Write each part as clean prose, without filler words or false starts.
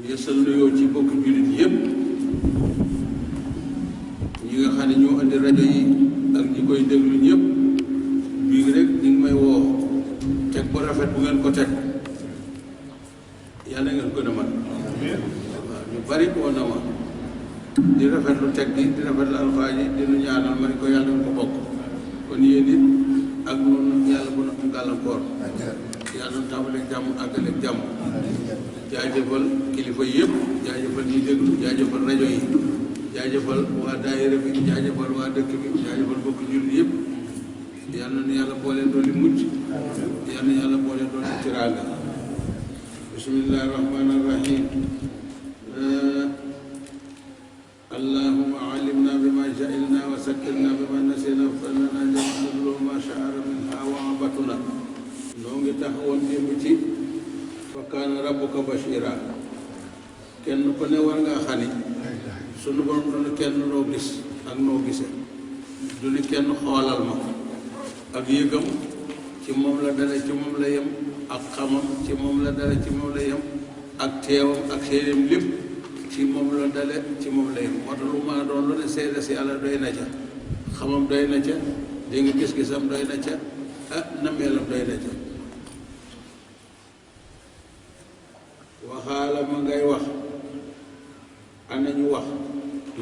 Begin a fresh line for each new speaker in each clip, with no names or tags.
yeesal nuyoo ci bokk jullit yépp ñi nga xam ne ñoo andi rajo yi ak ñi koy déglu ñëpp bii rek ñu ngi may woo teg bu rafet bu ngeen ko teg yàlla ngeen gën a man waaw ñu bari woo na ma di rafetlu teg gi di rafetlu alxuraan yi di nu ñaanal ma ne ko yàlla nga ko bokk kon yéen it ak noonu yàlla bu na am gàllankoor yàlla na tàmbaleeg jàmm àggaleeg jàmm jaajëfal kilifa yëpp jaajëfal ñi déglu jaajëfal rajo yi jaajëfal waa daayira bi jaajëfal waa dëkk bi jaajëfal bokk jullit yëpp yal na yàlla boole dooli mucc yal na yàlla boole dooli tiraanga bismillahi rahmani rahim allahumma allimna bima jahilna wa sakkirna bima nasina fanana jamdullu ma sha'ara minha wa abatuna noo ngi taxawoon démb ci fa kaana rabbuka bashira kenn ku ne war ngaa xani sunu borom du ni kenn loo gis ak noo gisee du ni kenn xoolal ma ak yëgam ci moom la dale ci moom la yem ak xamam ci moom la dale ci moom la yem ak teewam ak seedeem lépp ci moom la dale ci moom la yem moo tax lu ma doon lu ne seede si yàlla doy na ca xamam doy na ca dégg nga gis-gisam doy na ca nameelam doy na ca waxaala ma ngay wax anañu wax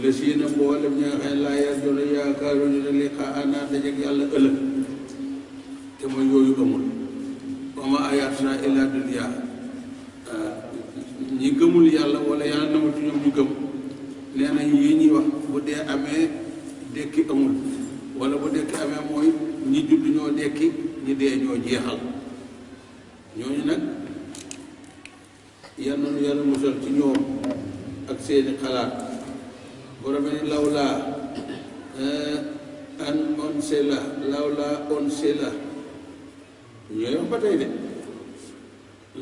le siina mboolem ñi nga xam ne laa yarjuuna yaakaaruñu ne liqaa ana dajeek yàlla ëllëg te mooy yooyu amul wa maa aayatunaa illaa dunyaa ñi gëmul yàlla wala yàlla namul ci ñoom ñu gëm nee nañ yi ñuy wax bu dee amee dekki amul wala bu dekki amee mooy ñi judd ñoo dekki ñi dee ñoo jeexal ñooñu nag yal na nu yàlla musal ci ñoom ak seeni xalaat borom ni lawlaa an unsila lawlaa unsila ñooy wax ba tey de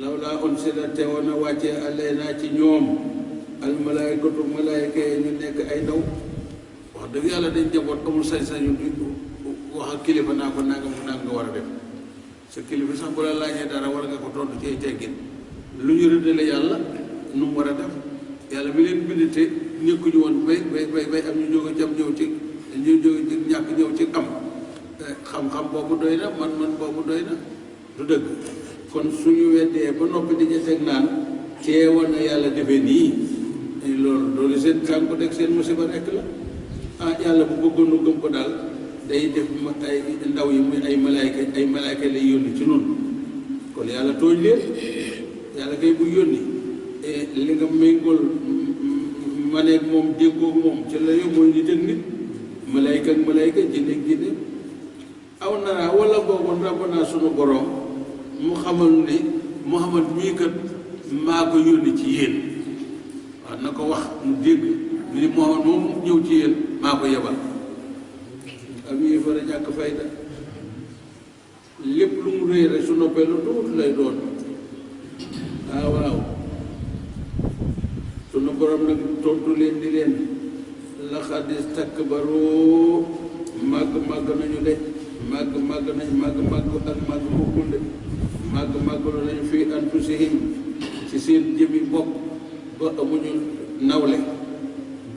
lawlaa unsila teewoon na wàccee alaynaa ci ñoom almalaykatu malayka yi ñu nekk ay ndaw wax dëgg yàlla dañ jaboot amul sañ-sañu wax ak kilifa naa ko nangam nga war a def sa kilifa sax bu la laajee dara war nga ko tontu ci ay teggin lu ñu rëddale yàlla nu mu war a def yàlla mi leen bind te ñëkkuñu woon bay am ñu jóge jam ñëw ci ñu jóge ci ñàkk ñëw ci am xam-xam boobu doy na man boobu doy na du dëgg kon suñu weddee ba noppi di ñu teg naan teewoon na yàlla defee nii loolu seen kànku teg seen musiba rekk la yàlla bu bëggoon nu gëm ko daal day def ay ndaw yi muy ay malaayka lay yónni ci noonu kon yàlla tooñ leen yàlla kay bu yónni li nga méngool maneeg moom déggoog moom ci la yow mooy nit ak nit malayka ak malayka jinne ak jinne aw naraa wala boogoon rabbana sunu borom mu xamal ne Muhammad mii kat maa ko yónni ci yéen waaw na ko wax mu dégg ni Muhammad moom ñëw ci yéen maa ko yebal am yi fa a ñàkk fayda lépp lu mu rëy rek su noppee lu tuuti lay doon waaw sunu borom nag tontu leen di leen laqad istakbaru màgg nañu de màgg ak màgg bokkul de màggalu nañu fii anfusihim ci seen jëmi bopp ba amuñu nawle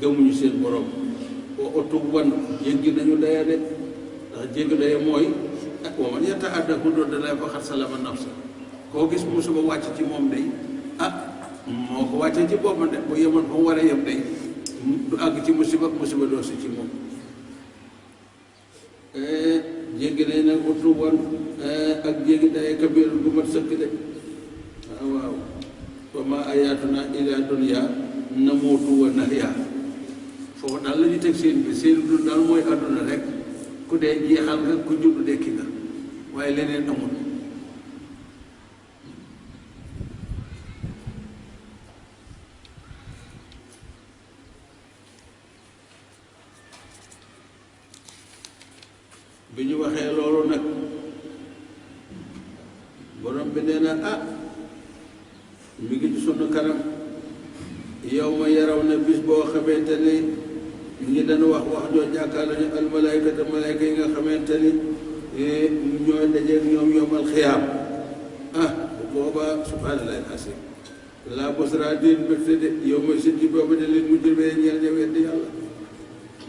gëmuñu seen borom wa utuwan jéggi nañu daya de ndax jéggi daya mooy wa man yata'adda huduudallaahi faqad zalama nafsahu koo gis musiba wàcc ci moom day moo ko wàccee ci boppam de bu yemoon fa mu war a yem day du àgg ci musiba doo si ci moom jéggi nañ nag utuwan ak jéggi day kabir gu mat sëkk de waaw wa maa aayatunaa illaa dunyaa namuutu wa nahyaa foofu daal la ñu teg seen dund daal mooy àdduna rek ku dee jeexal nga ku judd dekki nga waaye leneen amul bi ñu waxee loolu nag borom bi nee na mi ngi ci sunu kanam yow ma yaraw na bis boo xamante ni ñi dana wax joo jàkkaarloo ñu almalaykata malayka yi nga xamante ni ñooy dajeeg ñoom yomal xiyaam bu boobaa subhaanallahi al-aziim laa busra diin mbégte de yow mooy si ji boobu de leen mu jëmee ñeel ña weddi yàlla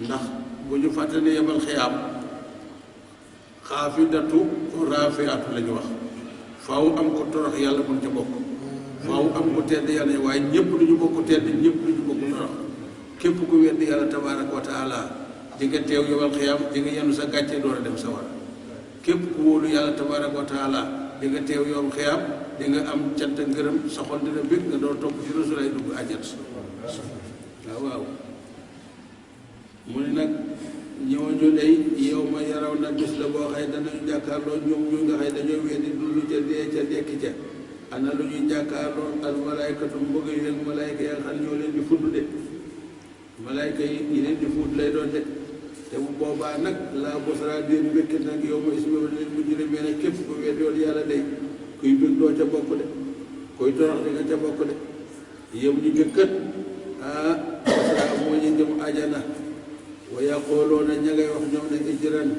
ndax bu ñu fàtte ne yemal xiyaam xaafidatu raafiatu la ñu wax faaw am ko torox yàlla mun ca bokk faaw am ko tedd yàlla waaye ñëpp duñu bokk tedd ñëpp duñu bokk torox képp ku weddi yàlla tabaaraka wa taala di nga teew yemal xiyaam di nga yenu sa gàcce door a dem sawar képp ku wóolu yàlla tabaaraka wa taala di nga teew yemal xiyaam di nga am cant ngërëm sa xol dina bég nga door topp ci rasul ay dugg àjjat waaw waaw mu ne nag ñooñu day yow ma yaraw na bis la boo xëy danañu jàkkaarloo ñoom ñu nga xëy dañoo weddi dund ca dee ca dekki ca ana lu ñuy jàkkaarloo al malaykatu mbëgg yi leen malayka ya xam ñoo leen di fudd de malayka yi leen di fudd lay doon de te bu boobaa nag la bosra déen mbékki nag yow ma isma leen mu jure mee ne képp ku weddi yoon yàlla day kuy bég doo ca bokk de kuy torox di nga ca bokk de yow ñu jëkkat bosra moo ñu jëm ajana wa yaqooloona ña ngay wax ñoom ne ijran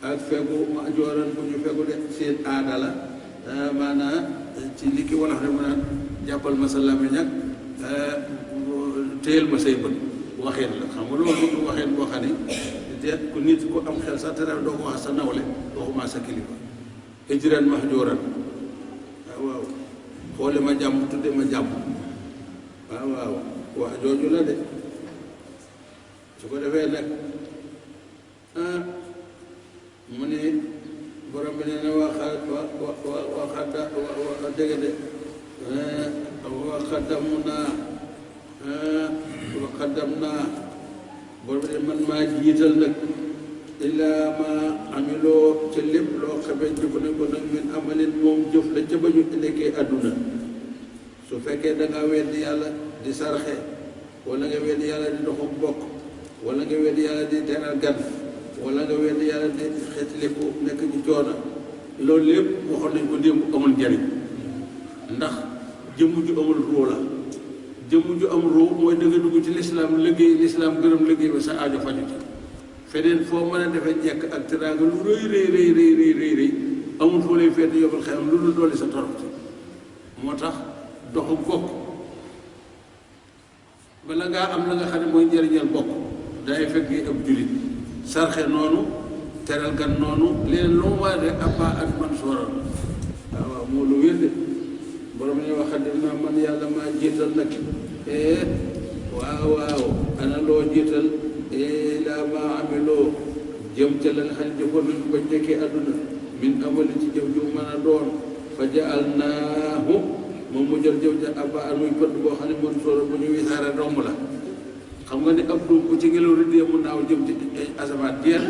ak fegu ma jooran bu ñu fegu de seen aada la maanaam ci li ki wolof rek mu naan jàppal ma sa làmmiñ ak téyel ma say bët waxeen la xam nga loolu du waxeen boo xam ne te ku nit ku am xel sax tere doo ko wax sa nawle waxuma sa kilifa ijran mahjooran waaw xoole ma jàmm tudde ma jàmm waaw wax jooju la de su ko defee nag mu ne borom bi nee na dégg de waxaddam naa borom bi ne man maa jiital nag illaa ma amiloo ca lépp loo xamee jëf nañ ko nag min amalin moom jëf la ca ba ñu nekkee àdduna su fekkee da ngaa weddi yàlla di sarxe wala nga weddi yàlla di doxu bokk wala nga weddi yàlla di teral gan wala nga weddi yàlla di xeetliku nekk ci coono loolu lépp waxoon nañ ko démb amul njariñ ndax jëmm ju amul ruu la jëmm ju am ruu mooy da nga dugg ci lislaam liggéey lislaam gërëm liggéey ba sa aajo faju ci feneen foo mën a defee njekk ak teraanga lu rëy amul foo lay feete yóbbal xeyam lu dul doole sa torop moo tax doxu bokk bala ngaa am la nga xam ne mooy njëriñal bokk day fekk yi ab julit sarxe noonu teral gan noonu leen lu mu war rek abba ak man sooral waaw moo lu wér de borom ne waxadim naa man yàlla maa jiital nag waaw ana loo jiital laa maa amiloo jëm ca la nga xam ne jëfoon nañ ko bañ nekkee àdduna min amali ci jëf ju mën a doon fa jaalnaahu moom mu jël jëf ja abba an muy pëdd boo xam ne man sooral bu ñu wisaare romb la xam nga ne ab doom bu ci ngelaw rëddee mu naaw jëm ci asamaan jeex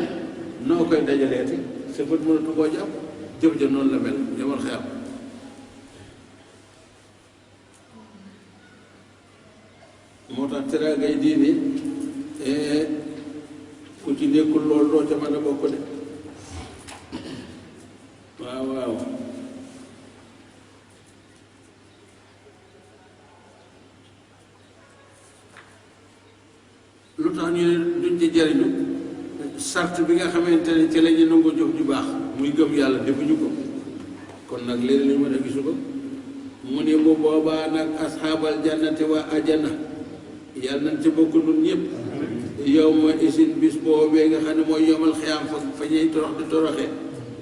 noo koy dajaleeti sa bët mënatu koo jàpp jëf ja noonu la mel yamal xeyam moo tax teraangay diine ku ci nekkul loolu doo ca mën a bokk de waaw lu tax ñu ne duñ ci jariñu sart bi nga xamante ne ci la ñu nangoo jëf ju baax muy gëm yàlla defuñu ko kon nag léegi lañu mën a gisu ko mu ne bu boobaa nag asxaabal jannati waa ajana yàlla nañ ci bokk nun ñëpp yow ma isin bis boobee nga xam ne mooy yomal xiyaam fa ñuy torox di toroxe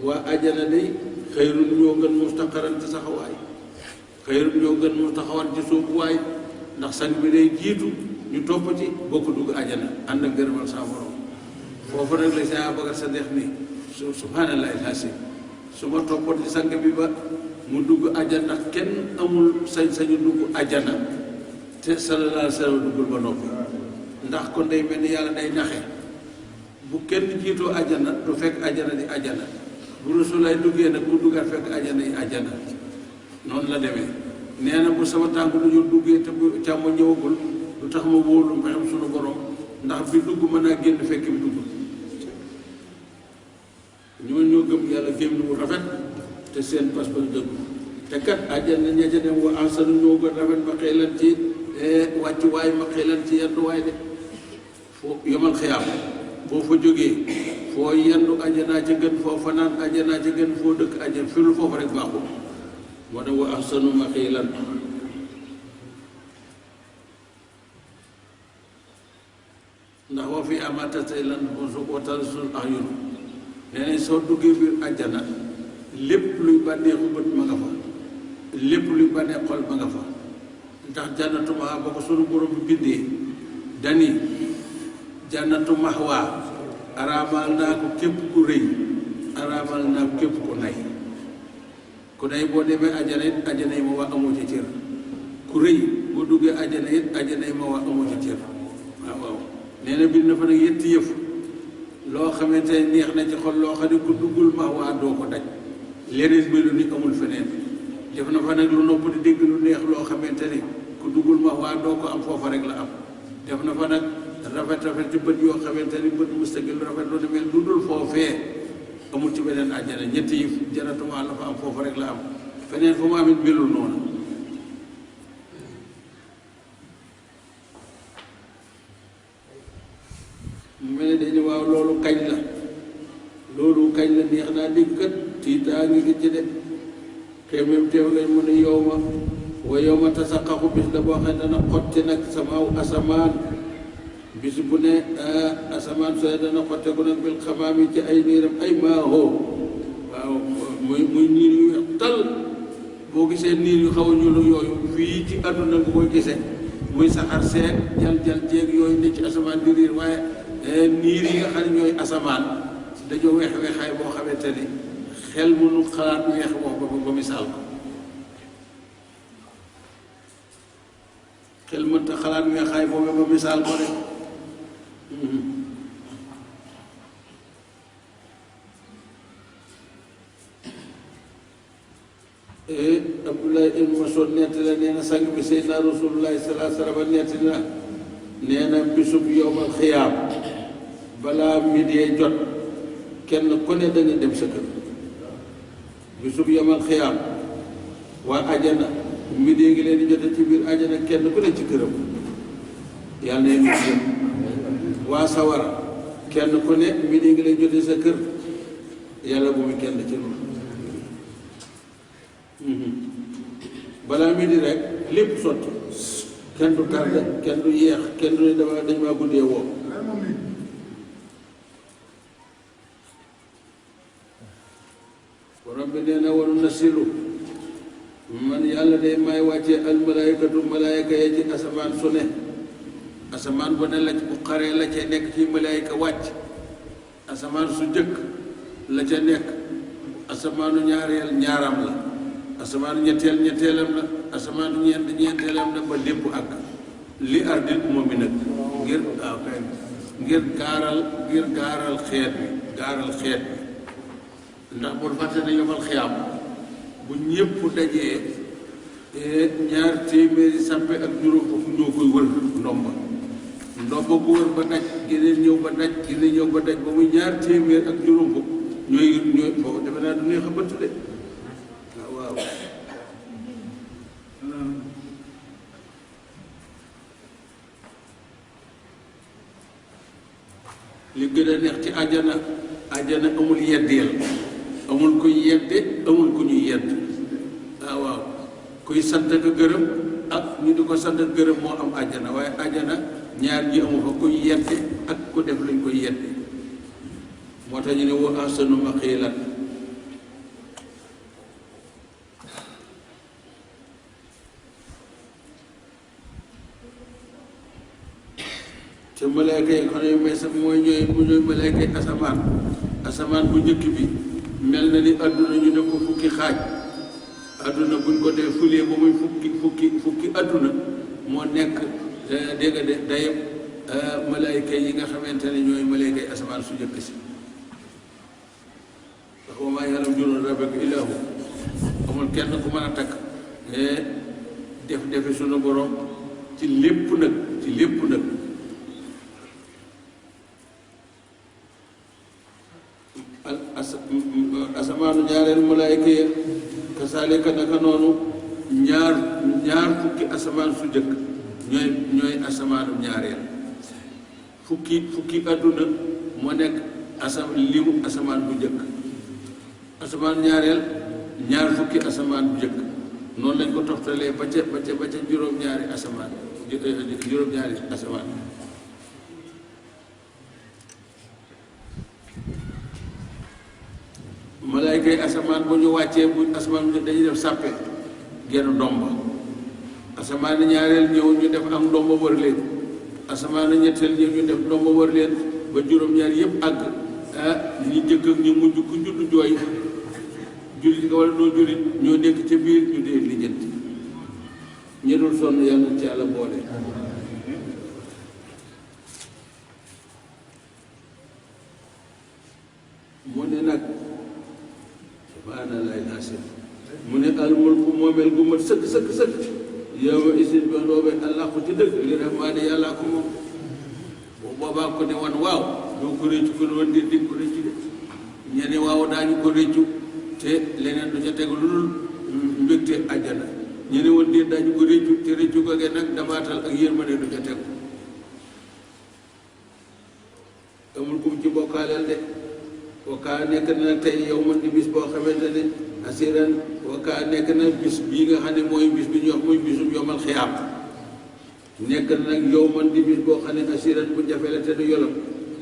waa ajana day xëyrun ñoo gën mustaqaran ci saxawaay xëyrun ñoo gën mustaxawan ci suubuwaay ndax sang bi day jiitu ñu topp ci bokk dugg ajana ànd ak gërëmal sa borom foofu nag la saa Abubakar Sadiq ni subhaanallahi laasim su ma toppoon ci sang bi ba mu dugg ajana ndax kenn amul sañ-sañu dugg ajana te sallallahu alayhi wa sallam duggul ba noppi ndax kon day mel ni yàlla day naxe bu kenn jiitoo ajana du fekk ajana di ajana bu Rasulullaay duggee nag bu duggaat fekk ajana yi ajana noonu la demee nee na bu sama tànk du ñu duggee te bu càmm ñëwagul lu tax ma wóolu mbexam sunu borom ndax bi dugg mën naa génn fekk bi dugg ñoo gëm yàlla gëm lu rafet te seen pas-pas dëgg te kat àjjana ña ca dem wa ahsanu ñoo gën rafet ma xëy lan ci wàccuwaay ma xëy lan ci yenduwaay de foo yomal xiyaam boo fa jógee foo yendu àjjanaa ca gën foo fanaan àjjanaa ca gën foo dëkk àjjana fi lu foofu rek baaxul moo tax wa ahsanu ma xëy lan ndax wa fi amatase lan su ko tal sul ayun nee nañ soo duggee biir àjjana lépp luy bànneexu bët ma nga fa lépp luy bànneex xol ma nga fa ndax jannatu ma ba ko sunu borom bi bindee dani jannatu mahwa araamal naa ko képp ku rëy araamal naa ko képp ku nay ku nay boo demee àjjana it àjjana yi ma waa amoo ci cër ku rëy boo duggee àjjana it àjjana yi ma waa amoo ci cër waaw waaw nee na bind na fa nag yetti yëf loo xamante ne neex na ci xol loo xam ne ku duggul ma waa doo ko daj leneen melu ni amul feneen def na fa nag lu nopp di dégg lu neex loo xamante ni ku duggul ma waa doo ko am foofa rek la am def na fa nag rafet rafet ci bët yoo xamante ni bët mustaqil rafet lu ne mel lu dul foofee amul ci beneen àjjana ñetti yi janatuma la fa am foofa rek la am feneen fu mu amit melul noonu mu mel ne dañu waaw loolu kañ la neex naa dégg kat tiitaa ngi ci de te même teew lañ mu ne yow ma wa yow ma tasaqaqu bis la boo xam ne dana xotti nag samaaw asamaan bis bu ne asamaan sooy dana xotte ko nag bil xamaam yi ci ay niiram ay maahoo waaw muy niir yu weex tal boo gisee niir yu xaw a ñuul yooyu fii ci àdduna nga koy gisee muy saxar seet jal jeeg yooyu ne ci asamaan di riir waaye niir yi nga xam ne ñooy asamaan dañoo weex weexaay boo xamante ni xel mënu xalaat weex boobu ba misaal ko xel mënta xalaat weexaay boobu ba misaal ko rek Abdoulaye ibn Mas'ud netti la nee na sang bi Seydina Rasulullahi sallallahu alayhi wa sallam netti na nee na bisub yowmal xiyaam balaa midee jot kenn ku ne danga dem sa kër bisub yowmal xiyaam waa ajana midee ngi leen di jote ci biir ajana kenn ku ne ci këram yàlla ne jëm waa sawara kenn ku ne midee ngi leen jote sa kër yàlla bu mu kenn ci loolu balaa midi rek lépp sotti kenn du tardé kenn du yeex kenn du ne dañ maa guddee woo borom bi nee na waru nasilu man yàlla day may wàccee almalaykatu malayka ya ci asamaan su ne asamaan bu ne la bu xaree la ca nekk ci malayka wàcc asamaan su jëkk la ca nekk asamaanu ñaareel ñaaram la asamaanu ñetteelam la asamaanu ñeenteelam la ba lépp ak li ardil moom mi nag ngir waaw kay ngir gaaral xeet bi ndax bul fàtte ne yomal xiyaam bu ñëpp dajee 200 sàppe ak juróom fukk ñoo koy wër ndomba ko wër ba daj geneen ñëw ba daj geneen ñëw ba daj ba muy 200 ak juróom fukk ñooy boobu defe naa du neex a bëtt de waaw li gën a neex ci àjjana amul yeddeel amul kuy yedde amul ku ñuy yedd waaw kuy sant ak gërëm ak ñu di ko sant ak gërëm moo am àjjana waaye àjjana ñaar ñi amu fa kuy yedde ak ku def lañ koy yedde moo tax ñu ne wa ahsanu maqiilan te malaaka yi xam ne may sax mooy ñooy malaaka yi asamaan bu njëkk bi mel na ni àdduna ñu ne ko fukki xaaj àdduna buñ ko dee fulee ba muy fukki àdduna moo nekk dégg nga de dayeb malaaka yi nga xamante ne ñooy malaaka yi asamaan su njëkk si ndax wa maa ya'lamu junuuda rabbika illaa hu amul kenn ku mën a takk defi sunu borom ci lépp nag asamaanu ñaareel malaayka ya kasaalika naka noonu ñaar fukki asamaan su jëkk ñooy asamaanu ñaareel fukki àdduna moo nekk limu asamaan bu jëkk asamaan ñaareel ñaar fukki asamaan bu jëkk noonu lañ ko toftalee ba ca juróom-ñaari asamaan bu ñu wàccee bu asamaan dañuy def sàppe genn ndomba asamaan ñaareel ñëw ñu def am ndomba wër leen asamaan ñetteel ñëw ñu def ndomba wër leen ba juróom-ñaar yëpp àgg ñu jëkk ak ñu mujj ku judd jooy jullit nga wala doo jullit ñoo nekk ca biir ñu dee lijjanti ñi dul sonn yàlla ci yàlla boole mu ne nag subhaanallahi naasim mu ne al mulku moomeel gu mat sëkk sëkk sëkk yow ma isin ba doobee allah ko ci dëgg li rahmaani yàllaa ko moom bu boobaa ko ne woon waaw doo ko réccu ko ne woon di ko réccu de ñene waaw daañu ko réccu te leneen du ca tegu lu dul mbégte àjjana ñene woon di daañu ko réccu te réccu ko ge nag dabaatal ak yërmande du ca tegu amul kum ci bokkaaleel de wakaa nekk na tey yow man di bis boo xamante ne asiran wakaa nekk na bis bii nga xam ne mooy bis bi ñuy wax muy bisum yomal xiyaam nekk na nag yow man di bis boo xam ne asiran bu jafe la te du yolam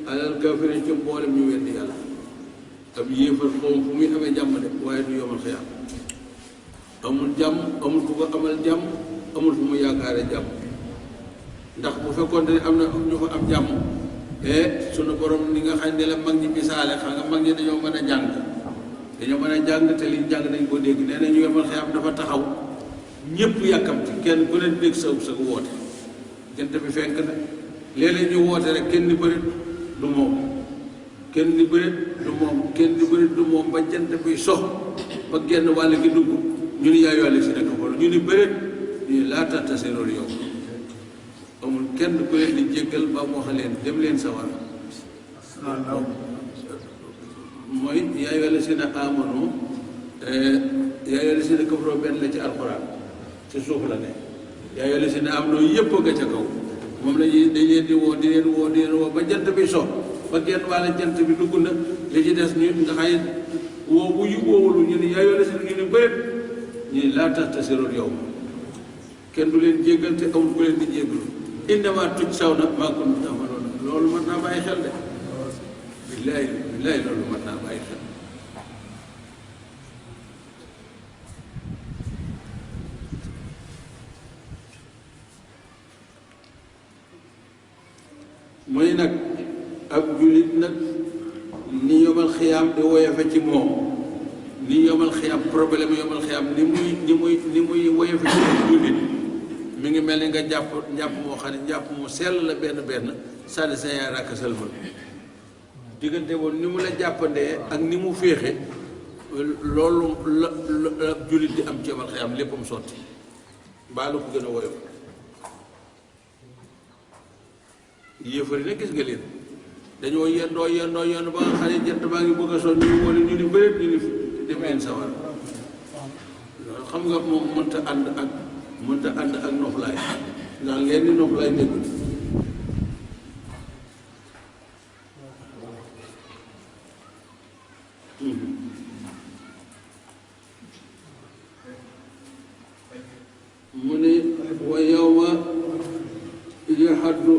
alal kafirin ci mboolem ñu weddi yàlla ab yéefar moom fu muy amee jàmm de waaye du yomal xiyaam amul jàmm amul ku ko amal jàmm amul fu mu yaakaare jàmm ndax bu fekkoon ne am na ñu ko am jàmm sunu borom ni nga xam ne la mag ñi misaale xam nga mag ñi dañoo mën a jàng te liñ jàng dañ ko dégg nee na ñu yomal xiyam dafa taxaw ñëpp yàkkamti kenn ku ne dégg sa woote jant bi fenk na léeg-léeg ñu woote rek kenn ni bërit du moom kenn ni bërit du moom kenn ni bërit du moom ba jant bi sox ba genn wàll gi dugg ñu ni yaay wàlle si nekk folo ñu ni bërit ñu laa tattaserool yow amul kenn ku leen di jéggal ba mu wax leen dem leen sawara mooy yaay wala si na amanu yaay wala si na kafaroo benn la ci alxuraan ci suuf la ne yaay wala si na am noo yëpp nga ca kaw moom lañuy dañ leen di woo di leen woo ba jant bi so ba genn wàlla jant bi dugg na li ci des ñu nga xay woo bu ñu woowulu ñu ne yaay wala si na ñu ne bëret ñu ne laa tax tasiroon yow kenn du leen jéggal te amul ku leen di jéggalu innama tuj saw na maa kuntum ta'maluun loolu mën naa bàyyi xel de billaay loolu mën naa bàyyi xel mooy nag ab jullit nag ni yomal xiyaam di woyofe ci moom ni yomal xiyaam problème yomal xiyaam ni muy woyofe ci jullit mi ngi mel ni nga jàpp moo xam ne njàpp mu sell la benn sànni sa yaay rakk sëlmal diggante woon ni mu la jàppandee ak ni mu féexe loolu la jullit di am ci yomal xiyaam léppam sotti mbaalu ko gën a woyof yéefari nag gis nga leen dañoo yendoo ba nga xam ne jant baa ngi bëgg a sonn ñu wala ñu ni bëreet ñu ni dem leen sawar loolu xam nga moom mënta ànd ak noflaay ndax leen ni noflaay nekkul mu ne wa yawma yaxaddu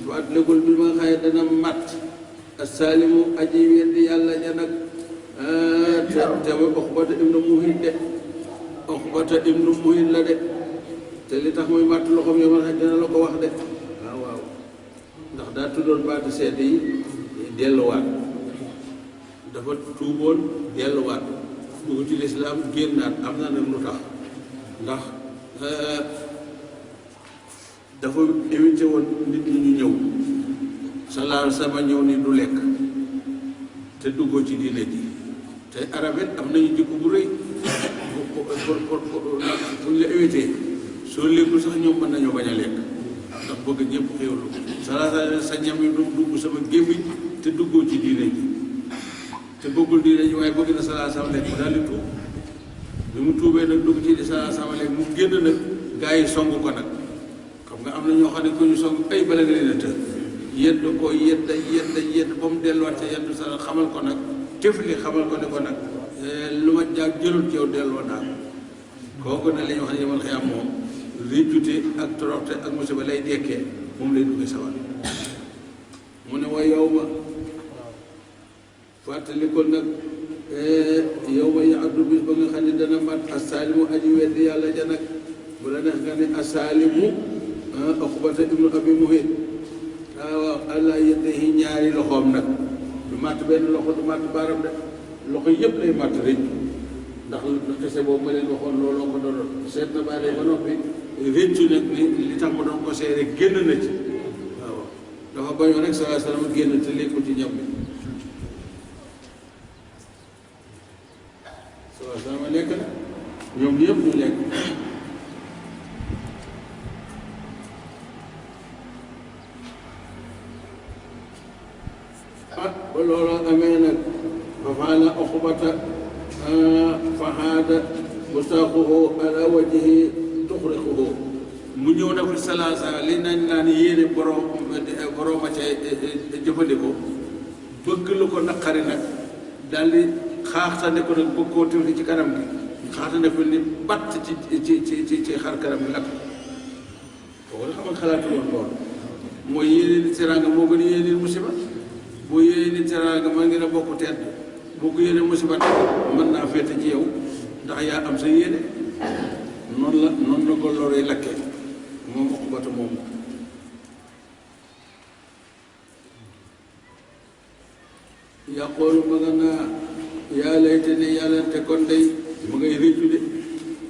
fàttalikul bi ma xaye dana mat assaalimu aji weddi yàlla ja nag te Uqbata ibnu Muhit de Uqbata ibnu Muhit la de te li tax muy màtt loxoom yow man xaj dana la ko wax de waaw ndax daa tuddoon baatu seede yi delluwaat dafa tuuboon delluwaat dugg ci lislaam génnaat am na nag lu tax ndax dafa évité woon nit ñi ñu ñëw salaal sama ñëw ni du lekk te duggoo ci diine ji te arabet am nañu jikko bu rëy pour la évité soo léegul sax ñoom mën nañoo bañ a lekk ndax bëgg ñëpp xéwlu salaal sa ñam yi du dugg sama gémmiñ te duggoo ci diine ji te bëggul diine ji waaye bëgg na salaal sama lekk mu daal di tuub bi mu tuubee nag dugg ci di salaal sama lekk mu génn nag gaa yi song ko nag nga am na ñoo xam ne ko ñu song ay bala nga leen a tër yedd ko yedd ba mu delluwaat ca yeddu sa xamal ko nag tefli xamal ko ne ko nag lu ma jaag jëlul ci yow delloo naa ko kooku ne la ñu wax ne yemal xiyam moom réjjute ak toroxte ak musiba lay dekkee moom lay dugge sawar mu ne wa yow ma fàttali ko nag yow ma yaaddu bis ba nga xam ne dana mat asaalimu aji weddi yàlla ja nag bu la neex nga ne asaalimu Uqbata ibnu Abi Muhit waaw allah yeddehi ñaari loxoom nag du matt benn loxo du matt baaram de loxo yëpp lay matt rëcc ndax kese boobu ma leen waxoon looloo ko doon seet na baa ba noppi rëccu nag li tax ma doon ko seere génn na ci waaw dafa bañoo rek salaa salaam génn te lékkul ci ñam bi salaa salaam lekk na ñoom yëpp ñu lekk ba loolu amee nag fa faala Uqbata fa haada mustaaquhu ala wajhihi tuxriquhu mu ñëw na fi salaasa li nañ naan yéene borom a ca jëfandikoo bëgg lu ko naqari nag daal di xaaxtane ko nag bëgg koo tifli ci kanam gi xaaxtane ko ni batt ci xar kanam gi lakk kooku nga xam nga xalaatu woon loolu mooy yéene nit teraanga moo gën a yéene nit musiba boo yéene nit teraanga man ngeen a bokk tedd boo ko yéene musiba mën naa féete ci yow ndax yaa am sa yéene noonu la ko loree lakkee moom Uqbata moom yàqoolu ma nga naa yaa layte ne yàlla te kon day ma ngay réccu de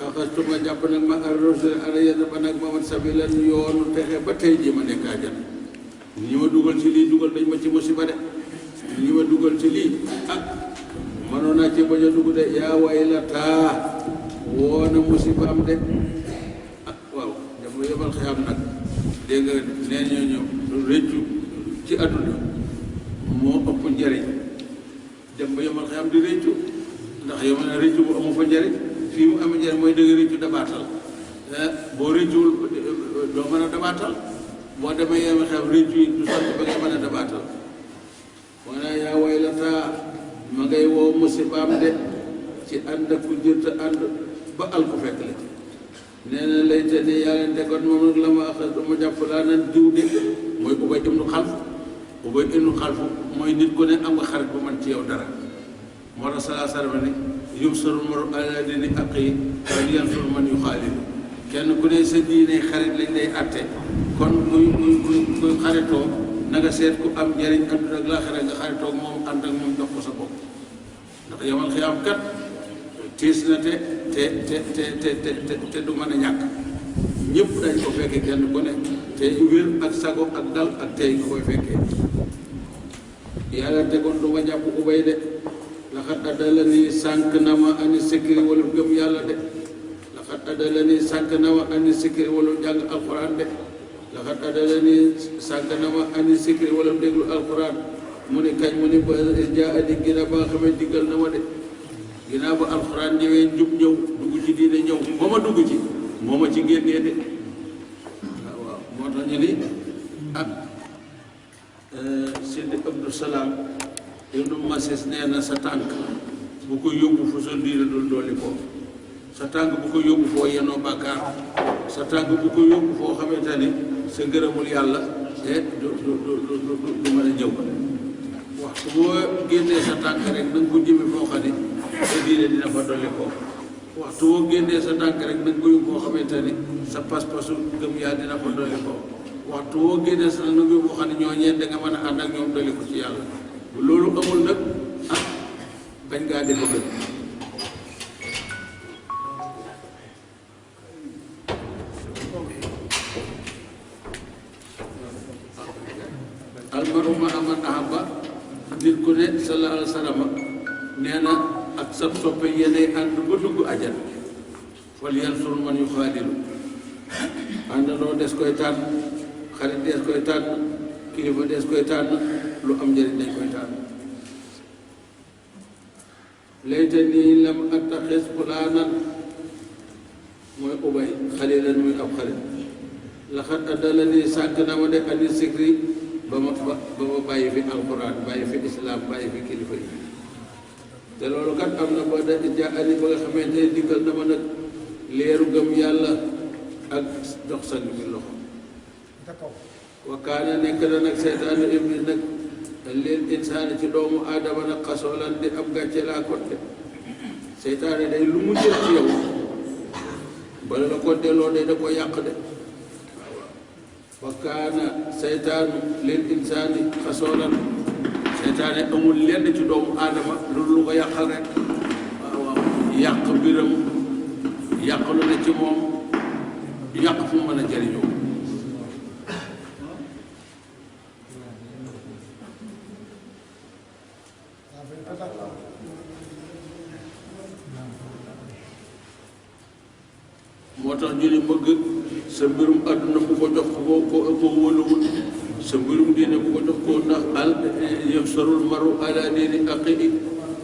axastuma jàpp nag ma arrosé ana yenn ba nag ma mat sabilan yoonu texe ba tey ji ma nekk àjjana ñi ma dugal ci lii dugal dañ ma ci musiba de ñi ma dugal ci lii manoon naa ci bañ a dugg de yaa waylataa woona musiba am de waaw dafa yebal xiyam nag dégg nga nee ñooñu réccu ci àdduna moo ëpp njëriñ dem ba yebal xiyam di réccu ndax yow ma ne réccu bu amu fa njëriñ fii mu am njëriñ mooy dëgg réccu dabaatal boo réccuwul doo mën a dabaatal boo demee yebal xiyam réccu yi du sotti ba nga mën a dabaatal moo ne yaa waylataa ma ngay woo musibaam de ci ànd ak ku jërta ànd ba al ko fekk la ci nee na lay te ni yàlla ndekoon moom nag la ma axas dama jàpp laa nan diw de mooy Ubay ibnu Xalf mooy nit ku ne am nga xarit bu man ci yow dara moo tax salaa salama ne yubsarul maru ala dini aqi wal yansur man yuxaalilu kenn ku ne sa diine xarit lañ lay atte kon muy xaritoo na nga seet ku am njëriñ àdduna ak laaxira nga xaritoog moom ànd ak moom jox ko sa bopp ndax yamal xiyaam kat tiis na te du mën a ñàkk ñëpp dañ ko fekkee kenn ku ne te wér ak sago ak dal ak tey nga koy fekkee yàlla tegoon du ma jàpp Ubay de laxat adala nii sànq na ma ani sikri wala gëm yàlla de laxat adala nii sànq na ma ani sikri wala jàng alquran de laxat adala nii sànq na ma ani sikri wala déglu alquran mu ne kañ mu ne ba jaa adi gina ba nga xamee diggal na ma de ginnaaw ba alquran ñëwee njub ñëw dugg ci diine ñëw ba ma dugg ci moo ma ci génnee de waaw moo tax ñu ni Seydi Abdou Salaam ibnu Masis nee na sa tànk bu ko yóbbu fu sa diine dul dolli ko sa tànk bu ko yóbbu foo yenoo bàkkaar sa tànk bu ko yóbbu foo xamante ni sa ngërëmul yàlla du mën a ñëw waxtu boo génnee sa tànk rek na nga ko jëme foo xam ne sa diine dina fa dolli ko waxtu boo génnee sa tànk rek na nga ko yóbbu foo xamante ni sa pas-pasu gëm yàlla dina fa dolli ko waxtu boo génnee sa nag na nga yóbbu foo xam ne ñoo ñeent da nga mën a ànd ak ñoom dolli ko ci yàlla bu loolu amul nag bañ ngaa di ko gën almaru ma aman ahaba nit ku ne sallallahu alayhi wa sallam nee na ak sa soppe yéenay ànd ba dugg ajal fal yansur man yuxaadilu àndandoo des koy tànn xarit des koy tànn kilifa des koy tànn lu am njëriñ dañ koy tànn layte nii lam attaxis fulaanan mooy Ubay xalilan muy ab xarit laxat addala nii sànq na ma de ani sikri ba ma bàyyi fi alquran bàyyi fi islam bàyyi fi kilifa yi te loolu kat am na ba da ja ani ba nga xamante ne dikkal na ma nag leeru gëm yàlla ak dox sang bi loxo wa kaana nekk na nag seytaanu iblis nag lil insaani ci doomu aadama nag xasoolan di ab gàcce laa konte seytaane day lu mu jël ci yow bala la ko delloo day da ko yàq de wa kaana seytaanu lil insaani xasoolan seytaane amul lenn ci doomu aadama lu ko yàqal rek waaw yàq biram yàq lu ne ci moom yàq fu mu mën a jëriñoo moo tax ñu ne bëgg sa mbirum àdduna bu ko jox ko wóoluwul sa mbirum diine bu ko jox ko ndax al yansarul maru ala diini aqi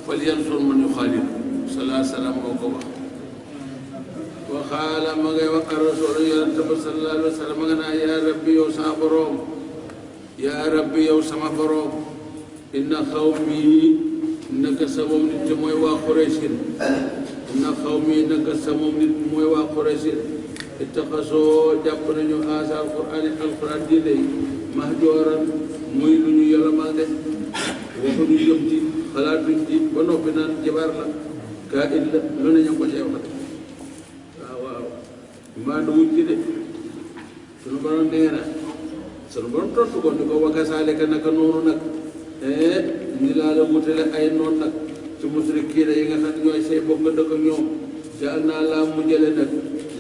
fal yansur man yuxaalil salaa salaam moo ko wax waxaala ma ngay wax rasul yonente ba sallallahu alayhi wa sallam ma nga naa yaa rabbi yow sama boroom yaa rabbi yow sama boroom inna xawmi naka sa moom nit te mooy waa Quraysin inna xawmi naka sa moom nit mooy waa Quraysin ittaxasoo jàpp nañu aasa alquran di lay mahjooran muy lu ñu yolomal de waxuñu jëm ci xalaatuñ ci ba noppi naan jabar la kaa it la lu ne ñu ko cee wax waaw maandu wuñ ci de sunu borom nee na sunu borom tontu ko ni ko wakasaalika naka noonu nag ni laa la wutale ay noon nag ci musrikiina yi nga xam ne ñooy say bokk nga dëkk ak ñoom jaal naa laa mujjale nag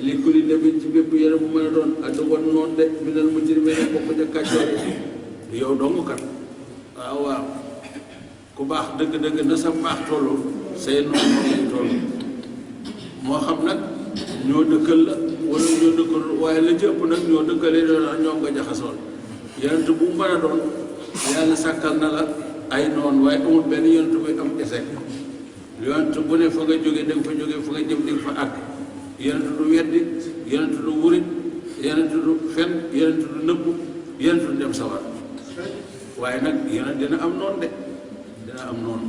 li kulli nabiyyin ci bépp yére bu mën a doon addu wan noonu de minal mujrimiina bokk ca kàccoor yi yow dong kat waaw ku baax dëgg-dëgg na sa baax tollu say noonu lay toll moo xam nag ñoo dëkkal la wala ñoo dëkkal waaye la jëpp nag ñoo dëkkalee doon ñoom nga jaxasoon yonent bu mu mën a doon yàlla sàkkal na la ay noonu waaye amul benn yonent buy am échec yonent bu ne fa nga jóge da nga fa jóge fa nga jëm di nga fa àgg yonent du weddi yonent du wurit yonent du fen yonent du nëbbu yonent du dem sawar waaye nag yonent dina am noonu de dina am noonu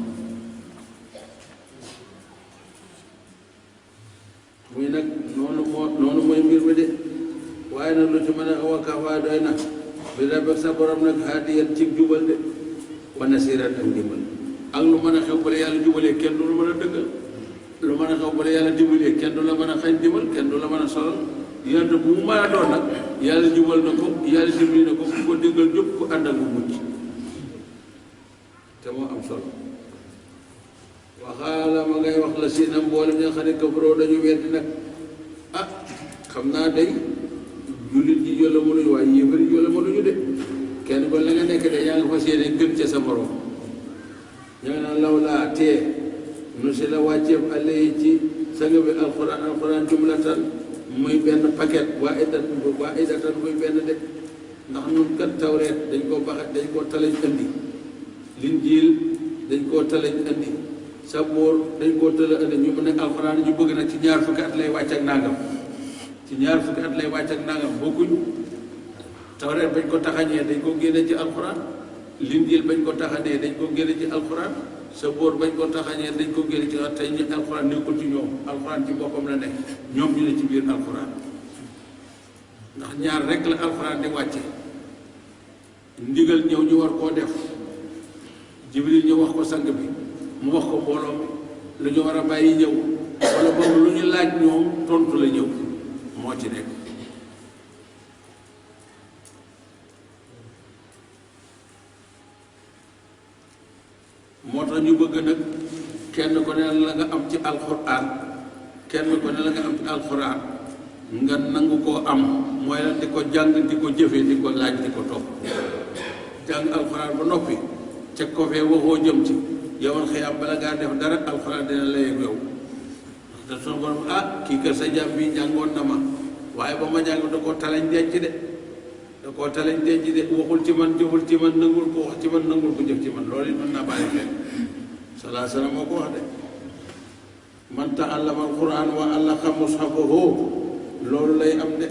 muy nag noonu mooy mbir mi de waaye nag lu ci mën a wakafaa doy na bi rabbi sa borom nag haadiyan ci jubal de wa nasiran ak ndimbal ak lu mën a xew bala yàlla jubalee kenn du lu mën a dëggal lu mën a xew bala yàlla dimbalee kenn du la mën a xañ dimbal kenn du la mën a solal yonent bu mu mën a doon nag yàlla jubal na ko yàlla dimbali na ko ku ko déggal jóg ku ànd ak bu mucc te moo am solo waxaala ma ngay wax la si na mboolem ñi nga xam ne kafaroo dañu weddi nag xam naa day jullit ji jolla mënuñu waaye yéefari jolla mënuñu de kenn ko la nga nekk de yaa nga fas yéene gën ca sa morom ña nga naan law laa tee nu si la wàcceef àlle yi ci sanga bi alquran jumlatan muy benn paquet waa idatan muy benn de ndax nun kat tawreet dañ koo baxa dañ koo talañ andi linjiil dañ koo talañ andi saboor dañ koo tëla andi ñu mu ne alquran ñu bëgg nag ci ñaar fukki at lay wàcc ak nangam ci ñaar fukki at lay wàcc ak nangam bokkuñu tawreet bañ ko taxañee dañ ko génne ci alquran linjiil bañ ko taxañee dañ ko génne ci alquran saboor bañ ko taxañee dañ ko génne ci tey ñu alquran nekkul ci ñoom alquran ci boppam la nekk ñoom ñu ne ci biir alquran ndax ñaar rek la alquran di wàcce ndigal ñëw ñu war koo def jibril ñu wax ko sang bi mu wax ko mbooloo mi lu ñu war a bàyyi ñëw wala boobu lu ñu laaj ñoom tontu la ñëw moo ci nekk moo tax ñu bëgg nag kenn ko ne la nga am ci alxuraan kenn ko ne la nga am ci alxuraan nga nangu koo am mooy la di ko jàng di ko jëfe di ko laaj di ko topp jàng alxuraan ba noppi teg ko fee waxoo jëm ci yow xëyam bala ngaa def dara alxuraan dina la yegg yow te sunu borom kii kër sa jàmm bi jàngoon na ma waaye ba ma jàng da koo talañ denc de da koo talañ denc de waxul ci man jëful ci man nangul ko wax ci man nangul ko jëf ci man loolu it mën naa bàyyi xel salaa salaam moo ko wax de man ta'allama alquran wa allaqa mushafahu loolu lay am de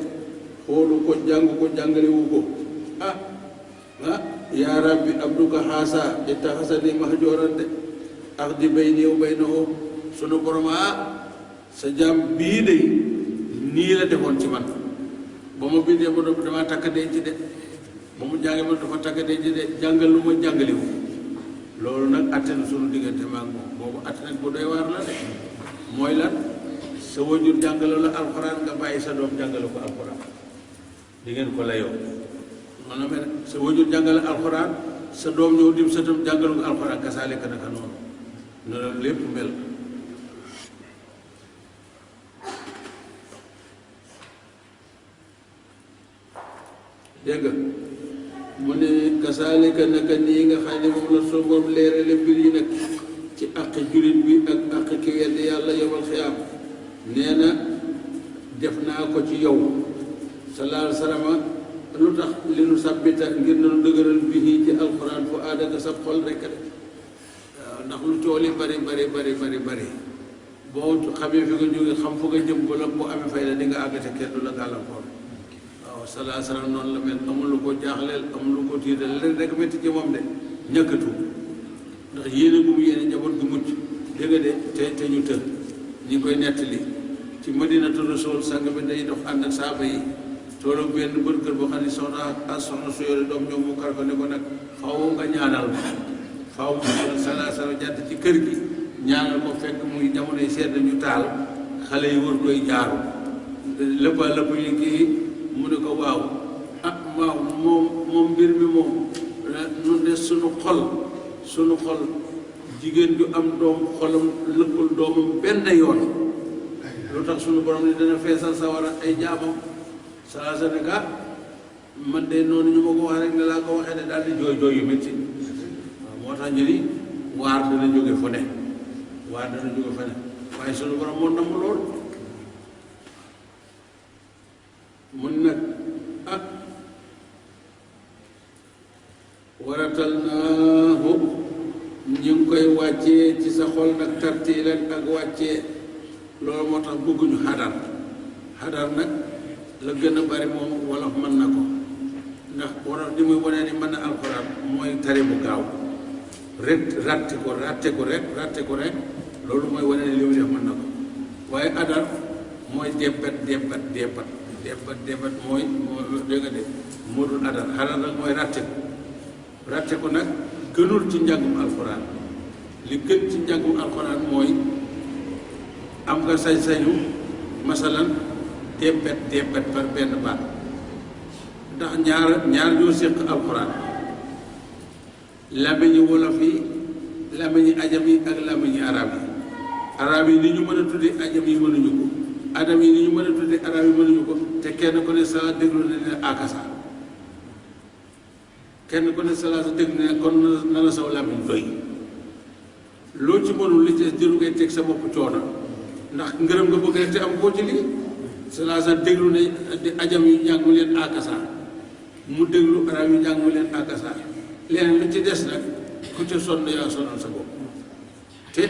xoolu ko jàng ko jàngalewu ko yaa rabbi abduka xaasa ittaxasani mahjooran de ax di bayni wa baynahu sunu borom sa jaam bii de nii la defoon ci man ba ma bindee ba noppi damaa takk denc de ba mu jàngee ma dafa takk denc de jàngal lu ma jàngalewu loolu nag atte na sunu diggante maag moom boobu atte nag bu doy waar la de mooy lan sa wajur jàngale la alxuraan nga bàyyi sa doom jàngale ko alxuraan di ngeen ko layoo noonu la mel sa wajur jàngale alxuraan sa doom ñëw dim sa tam jàngale ko alxuraan kasaalika naka noonu noonu lépp mel dégg nga mu ne kasaalika naka nii nga xam ne moom la soo moom leerale mbir yi nag ci àqi jullit bi ak àqi ki weddi yàlla yowal xiyaam nee na def naa ko ci yow sallallahu alayhi wa sallam lu tax li nu sabbita ngir nanu dëgëral bi ci alquran fu aadaka sa xol rekk de waaw ndax lu tool yi bari boo xamee fi nga jóge xam fu nga jëm bala boo amee fay la di nga àggate kenn du la gàllankoor waaw sallallahu alayhi wa sallam noonu la mel amul lu ko jaaxleel amul lu ko tiital leen rek métti ci moom de ñàkkatu ndax yéene bu mu yéene njaboot gu mucc dégg nga de te ñu të ñi koy nettali ci madinatu rasul sang bi day dox ànd ak saaba yi toolu benn bër kër boo xam ne soxna su yore doom ñoom mu kar ko ne ko nag faw nga ñaanal ma faw mu salaa sala jàdd ci kër gi ñaanal ko fekk muy jamonoy sedd ñu taal xale yi wër koy jaaru lëppa lëpp yi kii mu ne ko waaw waaw moom mbir mi moom nun de suñu xol jigéen ju am doom xolam lëkkul doomam benn yoon lu tax suñu borom ni dana feesal sawara ay jaamam saa sa ne man de noonu ñu ma ko wax rek ne laa ko waxee ne daal di jooy yu métti waaw moo tax ñu ni waar dana jóge fu ne waaye suñu borom moo namm lool mun nag waratal naahu ñu ngi koy wàccee ci sa xol nag tartiilan ak wàccee loolu moo tax bëgguñu xadar nag la gën a bari moom wolof mën na ko ndax wolof di muy wane ni mën na alxuraan mooy tari bu gaaw rek ratte ko rek loolu mooy wane ni li mu def mën na ko waaye adar mooy debbat mooy dégg nga de moo dul adar xadar nag mooy ratte ko nag gënul ci njàngum alxuraan li gën ci njàngum alxuraan mooy am nga sañ-sañu masalan debbat par benn baat ndax ñaar ñoo séq alxuraan làmmiñi wolof yi làmmiñi ajam yi ak làmmiñi arab yi ni ñu mën a tudde ajam yi mënuñu ko adam yi ni ñu mën a tudde arab yi mënuñu ko te kenn ku ne sala déglu ne ne akasa kenn ku ne sala sa déglu ne kon na la saw làmmiñ doy loo ci mënul li ci jëlu ngay teg sa bopp coono ndax ngërëm nga bëgg rek te am koo ci lii sala sa déglu ne di ajam yu jàngu leen akasa mu déglu arab yu jàngu leen akasa leneen lu ci des nag ku ca sonn yaa sonal sa bopp te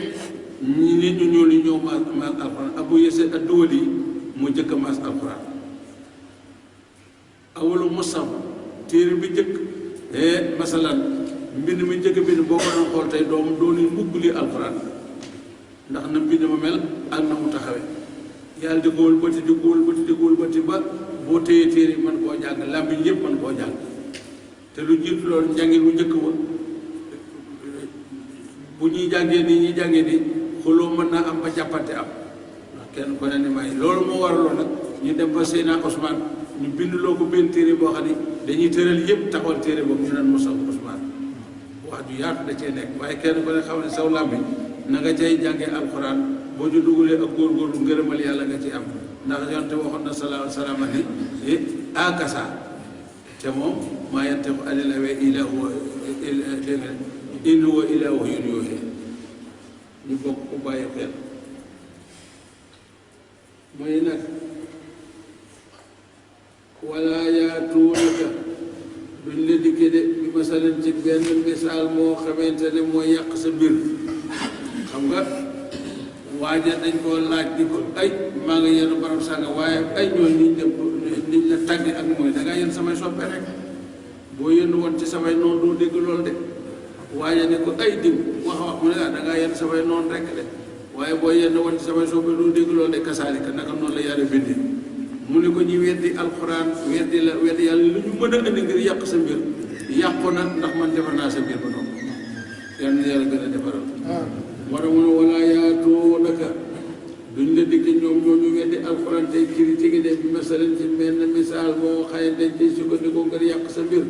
ñi nit ñu ñëw li ñëw maas alxuraan abu yese adduwali mu jëkk maas alxuraan awalu musaf téere bi jëkk masalan mbind mi jëkk bind boo ko doon xool tey doom dooni mugg li alxuraan ndax na mbind ma mel ak na mu taxawe yàlla di ko wëlbati ba boo téye téere yi mën koo jàng làmmiñ yëpp mën koo jàng te lu jiitu loolu njàngin mu njëkk ba bu ñuy jàngee nii xuloo mën naa am ba jàppante am ndax kenn ko ne ni may loolu moo waraloon nag ñu dem ba Seydina Ousmane ñu bindloo ko benn téere boo xam ne dañuy tëral yëpp taxawal téere boobu ñu naan Moussa Ousmane wax ju yaatu da cee nekk waaye kenn ko ne xam ne saw làmmiñ na nga cay jàngee alxuraan boo ci dugalee ak góorgóorlu ngërëmal yàlla nga ci am ndax yonte waxoon na sallallahu alayhi wa sallam ni akasa te moom maa yantiqu anil hawaa in huwa illaa wahyun yuuhaa ñu bokk ko bàyyi xel mooy nag wala yaatuunaka duñ la dikke de bi masalan ci benn misaal moo xamante ne mooy yàq sa mbir xam nga waaja dañ koo laaj di ko ay maa nga yenn barab sànga waaye ay ñooy niñ la tàgge ak mooy dangaa yenn samay soppe rek boo yenn woon ci samay noonu doo dégg loolu de waaye ne ko ay diw wax mu ne dangaa yenn samay noonu rek de waaye boo yenn woon ci samay soppe doo dégg loolu de kasaalika naka noonu la yàlla bindi mu ne ko ñi weddi alxuraan weddi yàlla lu ñu mën a indi ngir yàq sa mbir yàqu na ndax man defar naa sa mbir ba noonu yal na yàlla gën a defaral moo tax mu ne wala yaatoo naka duñ la dikk ñoom ñooñu weddi alxuraan tey critique de bi masalan ci benn misaal moo xëy dañ ciy sukkandiku ngir yàq sa mbir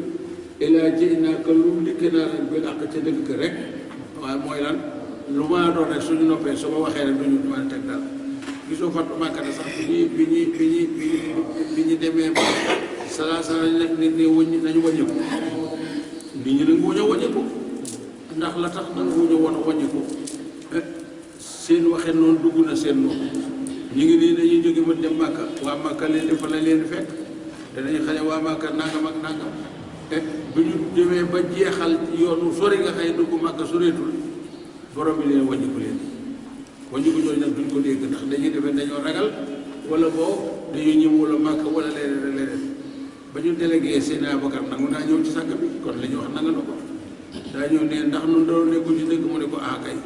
ilaa ji naa ko lu dikk naa leen bil àq ca dëgg ka rek waaye mooy lan lu ma doon rek suñu noppee su ma waxee rek duñu mën a teg daal gisoo fat màkkata sax bi ñu demee ba sala nit ñi wëññ nañu wàññiku nit ñi nag wuñu wàññiku ndax la tax nag wuñu woon a wàññiku seen waxee noonu dugg na seen noonu ñu ngi nii dañuy jóge ma dem màkka waa màkka leen di fa la leen di fekk danañu xam ne waa màkka nangam ak nangam bu ñu demee ba jeexal yoonu sori nga xëy dugg màkka soreetul borom bi leen wàññiku ñooñu nag duñ ko dégg ndax dañuy defee dañoo ragal wala boo dañuy ñëw wala màkka wala leneen ba ñu délégué seen Abakar nangu naa ñëw ci sàkk bi kon la ñu wax nanga na ko daa ñëw ne ndax nun doon nekkul ci dëgg mu ne ko kay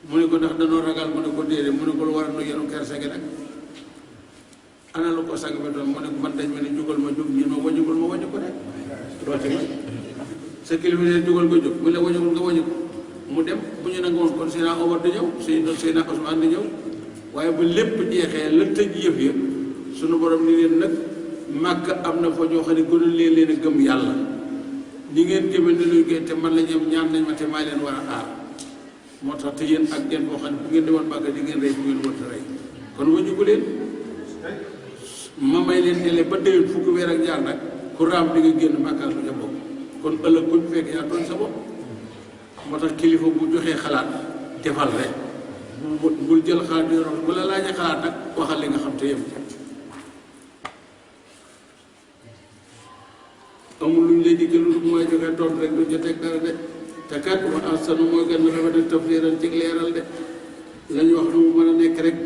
mu ne ko ndax danoo ragal mu ne ko déedéet mu ne ko lu war a nu yenu kersa gi nag ana lu ko sàkk bi doon mu ne ko man dañ ma ne jugal ma jóg ñun ma wàññi ko rek looti ma sa kilifa ne jugal nga jóg mu ne wàññikul nga wàññi ko mu dem bu ñu nangu woon kon Seydina Omar di ñëw Seydina Ousmane di ñëw waaye ba lépp jeexee la tëj yëf ya sunu borom ni leen nag màkk am na fa ñoo xam ne gënul leen a gëm yàlla ñi ngeen gëme ne luy gën te man la ñoom ñaan nañ ma te maa leen war a aar moo tax te yéen ak ngeen boo xam ne bu ngeen demoon màkk di ngeen rey bu ngeen wërta rey kon wàññi ko leen ma may leen dele ba déwén fukki weer ak ñaar nag ku raam di nga génn màkkaat lu ca bokk kon ëllëg ku fekk yaa tooñ sa bopp moo tax kilifa bu joxee xalaat defal rek bul jël xalaat di bu la laajee xalaat nag waxal li nga xam te yem amul luñ lay digal lu mooy joxe tontu rek du jotee dara de te kat wa ahsanu mooy gën a rafet tafsiran ci leeral de lañ wax nu mu mën a nekk rek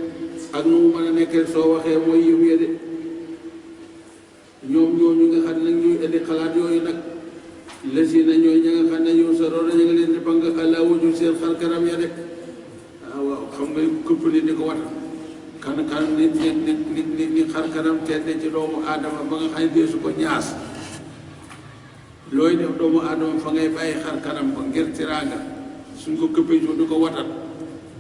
ak nu mu mën a nekk rek soo waxee mooy yiw ya de ñoom ñooñu nga xam ne nag ñuy indi xalaat yooyu nag lesi na ñooy ña nga xam ne yow sa roona ña nga leen di bang àlla waju seen xar kanam ya de waaw xam nga këpp ni di ko wat kan ni xar kanam tedde ci doomu aadama ba nga xam ne deesu ko ñaas looy def doomu aadama fa ngay bàyyi xar kanam ba ngir tiraanga suñ ko këppee di ko watat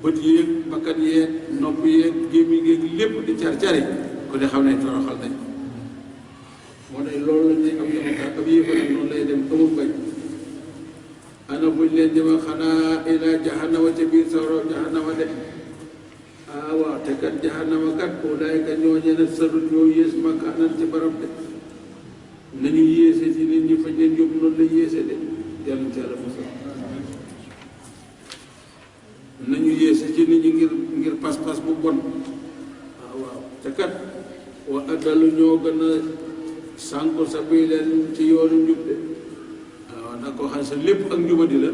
bët yéeg bakkan yeeg nopp yeeg gémmiñ yeeg lépp di car-cari ko de xam ne toroxal nañ moo tax loolu lañ ne am yomata ab yéefa nag noonu lay dem amul bañ ana buñ leen jëma xanaa ila jahannama ca biir sawra jahannama de waaw te kat jahannama kat ulaayka ñooñe na sadut ñoo yées makaanan ci barab de nañu yéese ci nit ñi fañ leen yóbbu noonu la yéese de yàlla ci yàlla mosal nañu yéese ci nit ñi ngir pas-pas bu bon waaw te kat wa addalu ñoo gën a sànku sabiilan ci yoonu njub de waaw nag koo xam sa lépp ak njubadi la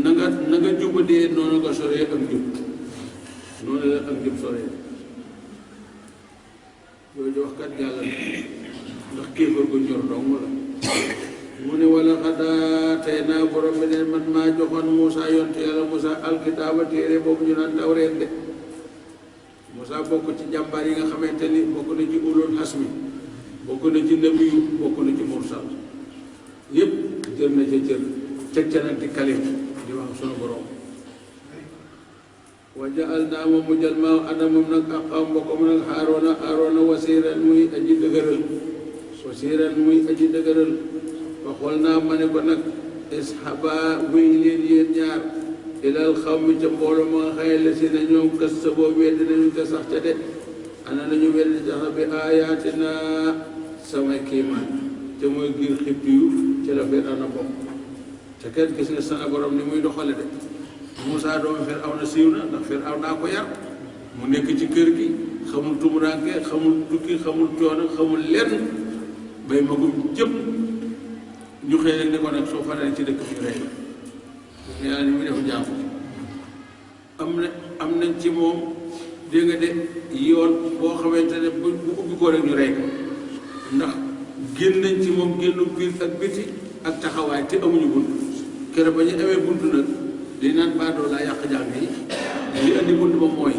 na nga jubadee noonu nga soree ak njub noonu la ak njub soree yooyu wax kat yàlla ndax kéefar gu ñor dong la mu ne wala xadaa tey naa borom bi ne man maa joxoon Moussa yontu yàlla Moussa alkitaaba téere boobu ñu naan tawreet de Moussa bokk ci jàmbaar yi nga xamante ni bokk na ci ulul hasmi bokk na ci nabiyu bokk na ci mursal yëpp jër na ca cër teg ca nag di kalim di wax sunu borom wa jaal naa moom mu jël maa ana moom nag ak xaw mbokkam nag Aaroona wasiiran muy aji dëgëral waxool naa ma ne ko nag ishaba wéy leen yéen ñaar ilal xawmi ca mbooloo ma nga xëye la si ne ñoom kës sa boo weddi nañu ko sax ca de ana nañu weddi sax bi aayaatina samay kiimaan te mooy giir xibti yu ci la Firawna bokk te kenn gis nga sa borom ni muy doxale de Moussa doomu Firawna siiw na ndax Firawna ko yar mu nekk ci kër gi xamul tumuraanke xamul tukki xamul coono xamul lenn bay magum jëpp ñu xëy rek ne ko nag soo fanaan ci dëkk bi rey la yàlla ni muy def jaamu am nañ ci moom dégg nga de yoon boo xamante ne bu ubbi ko rek ñu rey ko ndax génn nañ ci moom génnu biir ak biti ak taxawaay te amuñu bunt keroog ba ñu amee bunt nag li naan baadoo laa yàq jàng yi li andi bunt ba mooy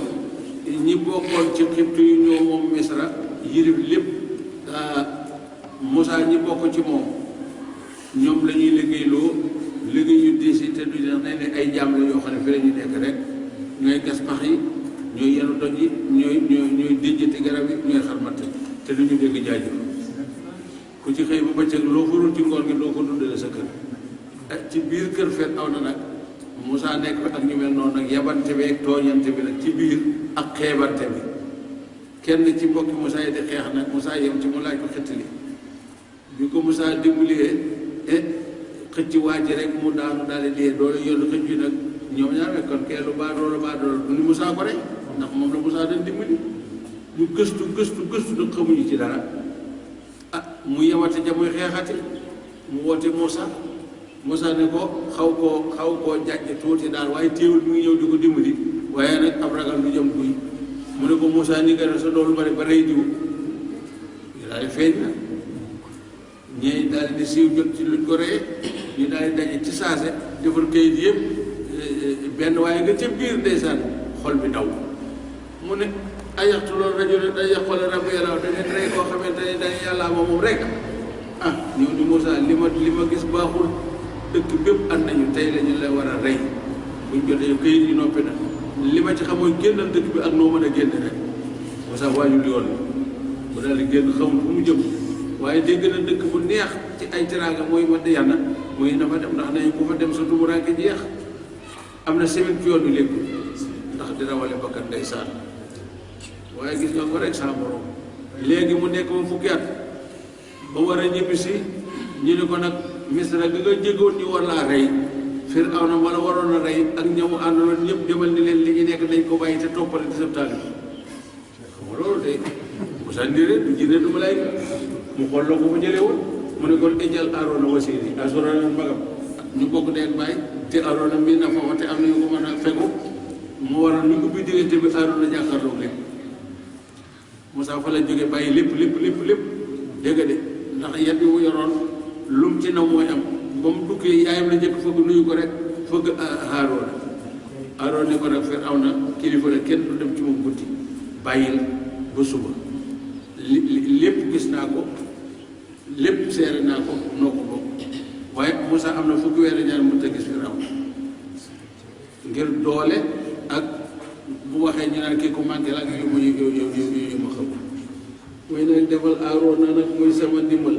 ñi bokkoon ci xibtu yu ñoo moom Misra yirif lépp Moussa ñi bokk ci moom ñoom la ñuy liggéeyloo liggéey yu diis yi te te du nañ ne ay jaam la yoo xam ne fi la ñu nekk rek ñooy gas pax yi ñooy yenu doj yi ñooy déjjati garab yi ñooy xarmat te du ñu dégg jaajëf ku ci xëy ba bëccëg loo farul ci ngoor gi doo ko dundale sa kër ci biir kër Firawna nag Moussa nekk ak ñu mel noonu nag yabante bi ak tooñante bi nag ci biir ak xeebante bi kenn ci mbokki Moussa yi di xeex nag Moussa yem ci mu laaj ko xettali bi ko Moussa dimbalee xëcc waa ji rek mu daanu daal di dee doole yoonu xëcc bi nag ñoom ñaar kon kee lu baadoola du ni Moussa ko rek ndax moom la Moussa dañ dimbali ñu gëstu nag xamuñu ci dara mu yemate ja muy xeexati mu woote Moussa ne ko xaw koo jàjj tuuti daal waaye téewul mi ngi ñëw di ko dimbali waaye nag ab ragal du jëm guy mu ne ko Moussa ni nga def sa doolu bari ba rey diw ñu daal di feeñ na ñee daal di siiw jot ci luñ ko reye ñu daal di daje ci saase defar kayit yëpp benn waaye nga ca biir ndeysaan xol bi daw mu ne ayaxtu loolu rajo day yàqoole rab yàlla da ngeen rey koo xamante ne dañ yàllaa moom rek ñëw di Moussa li ma gis baaxul dëkk bépp ànd nañu tey la ñu la war a rey buñ jotee këyit yi noppi na li ma ci xamoon génnal dëkk bi ak noo mën a génne rek Moussa waajul yoon bu daal di génn xamul fu mu jëm waaye dégg na dëkk bu neex ci ay teraanga mooy Madiana muy na fa dem ndax nañu ku fa dem sa tumuraanke jeex am na semaine ci yoon bi léegi ndax di rawale bakkan ndeysaan waaye gis nga ko rek sa borom léegi mu nekk moom fukki at ba war a ñibbisi ñu ne ko nag Misra ga nga jégoon ñu war laa rey Firawna wala waroon a rey ak ñamu àndaloon ñëpp demal ni leen li ñu nekk dañ ko bàyyi te toppale di sab taali xam nga loolu de Moussa ndire du jinne du malaayika mu xool la ko fa jëlee woon mu ne kon ejal Aarona wasiiri Aarona magam ñu bokk deen bàyyi te Aarona mii na foofa te am na ñu ko mën a fegu mu waral ñu ubbi diggante bi Aarona jàkkaarloog lépp Moussa fa la jógee bàyyi lépp dégg de ndax yet bi mu yoroon lum ci naw mooy am ba mu duggee yaayam la njëkk fëgg nuyu ko rek fëgg Aaroona ni ko nag Firawna kilifa la kenn du dem ci moom guddi bàyyil ba suba lépp gis naa ko lépp seere naa ko noo ko bokk waaye Moussa am na fukki weer ñaar mënut a gis Firawna ngir doole ak bu waxee ñu naan kii ko manqué la ak yu ma xam mooy nag defal Aaroona nag muy sama ndimbal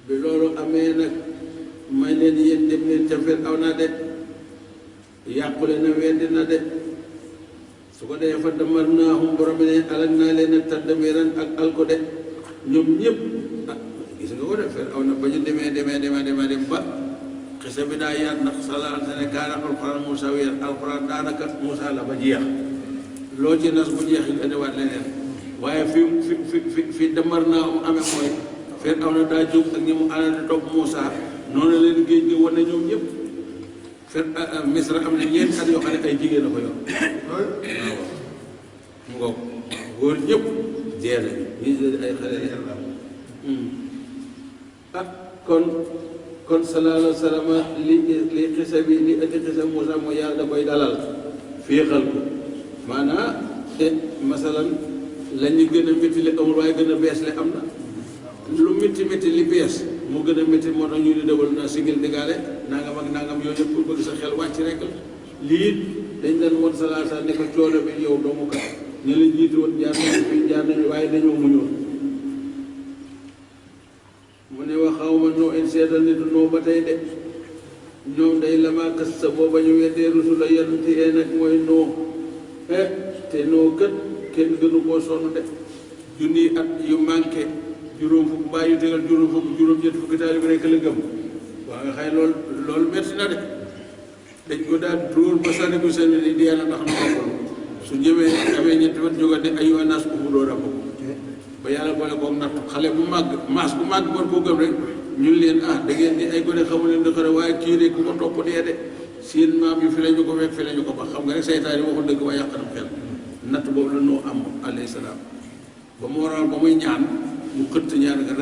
bi loolu amee nag may leen yéen dem leen ca Firawna de yàqule na weddi na de su ko dee fa damarnaahum borom ne alak naa leen a tadmiran ak alko de ñoom ñëpp gis nga ko de Firawna ba ñu dem ba xisa bi daa yaat ndax salaa ne kaana alxuraan Moussa weer alxuraan daanaka Moussa la ba jeex loo ci nas bu jeex yi andiwaat leneen waaye fi damar naa amee mooy Firawna daa jóg ak ñi mu àndal di topp Moussa noonu leen géej gi wane ñoom ñëpp Misra am na ñeenti at yoo xam ne ay jigéen a ko yor waaw mu ngoog góor ñëpp dee na ñi ay xale kon sallallahu alayhi wa sallam li xisa bi li indi xisa Moussa mooy yàlla da koy dalal féexal ko maanaam masalan la ñu gën a métti li amul waaye gën a bees li am na lu métti li bees mu gën a métti moo tax ñu di dawal na sigil digaale nangam ak nangam yooyu yëpp pour bëgg sa xel wàcc rek lii dañ leen woon sallallahu alayhi wa sallam ne ko coono bi yow doomu kat ñu la jiitu woon jaar nañu waaye dañoo muñoon mu ne wax xaw ma noo in seetal ni du noo ba tey de ñoom day lama kas sa booba ñu weddee rusula yonente yee nag mooy noo te noo kët kenn gënu koo sonn de junni at yu manqué juróom fukk mbaa yu tegal juróom fukk juróom-ñett fukki taalibe rekk la gëm waa nga xëy loolu metti na de dañ ko daal dóor ba sànni ko seen di dee na ndax nu xool su ñëwee amee ñetti fan jógate ay yoon naas ko mu door a bokk ba yàlla boole koog natt xale bu màgg maas bu màgg war koo gëm rek ñun leen da ngeen di ay gone xamu leen dëxëre waaye kii de ku ko topp dee de seen maam yi fi la ñu ko fekk fi la ñu ko ba xam nga rek seytaan yi waxul dëgg waaye yàqanam xel natt boobu la noo am alayhi salaam ba mu waral ba muy ñaan mu xëtt ñaan nga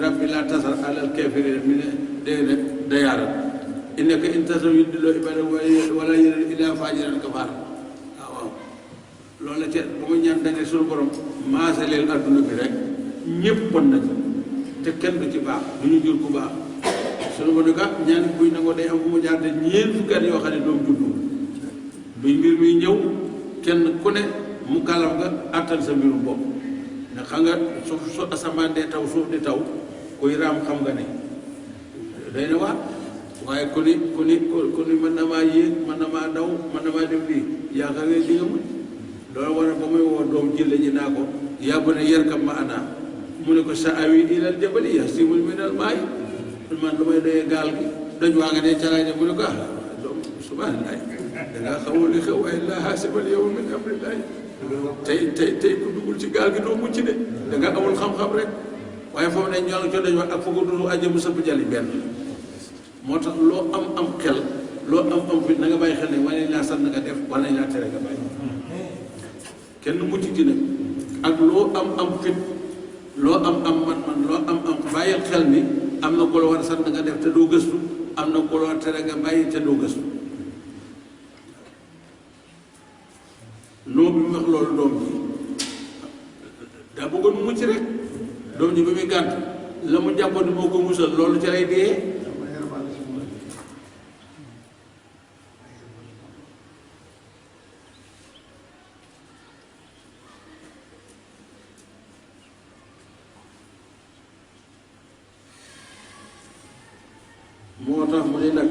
rabbi laa tasar alal kaafiriina mi ne dee dayaaran innaka in tasar yudilloo ibadak wala yalidu illaa faajiran kafaar waaw loolu la ca ba muy ñaan dañ ne suñu borom maasaleel adduna bi rek ñëpp bon nañ te kenn du ci baax du ñu jur ku baax sunu ko dëkk ñaan buy nangoo day am fu mu jaar de ñeent fukki at yoo xam ne doom juddu buy mbir muy ñëw kenn ku ne mu kalam nga àttal sa mbirum bopp ndax xam nga su asamaan dee taw suuf di taw kuy raam xam nga ne day na waat waaye ku ni mën na maa yéeg mën na maa daw mën na maa def lii yaakaar nga di nga mën loolu war a ba muy woo doom jëlle ji naa ko yaa bu ne yarkab ma ana mu ne ko sa awi ilal jabali yasimul minal maay man lu may doyee gaal gi doj waa nga ne calaay ne mu ne ko doom subhanallah dangaa xamul li xew waaye laa haasibal yow min amrillahi tey ku duggul ci gaal gi doo mucc de danga amul xam-xam rek waaye foofu ne ñoo co doj wax ak foo ko dund aja mu sëpp jali benn moo tax loo am xel loo am fit na nga bàyyi xel ne wane laa sant nga def wala laa tere nga bàyyi kenn mucc ci nag ak loo am fit loo am man loo am bàyyil xel ni am na ko la war a sant nga def te doo gëstu am na ko la war a tere nga bàyyi te doo gëstu noo bi mu wax loolu doom ji daa bëggoon mu mucc rek doom ji ba muy gànt la mu jàppoon moo ko musal loolu ca lay dee moo tax mu ne nag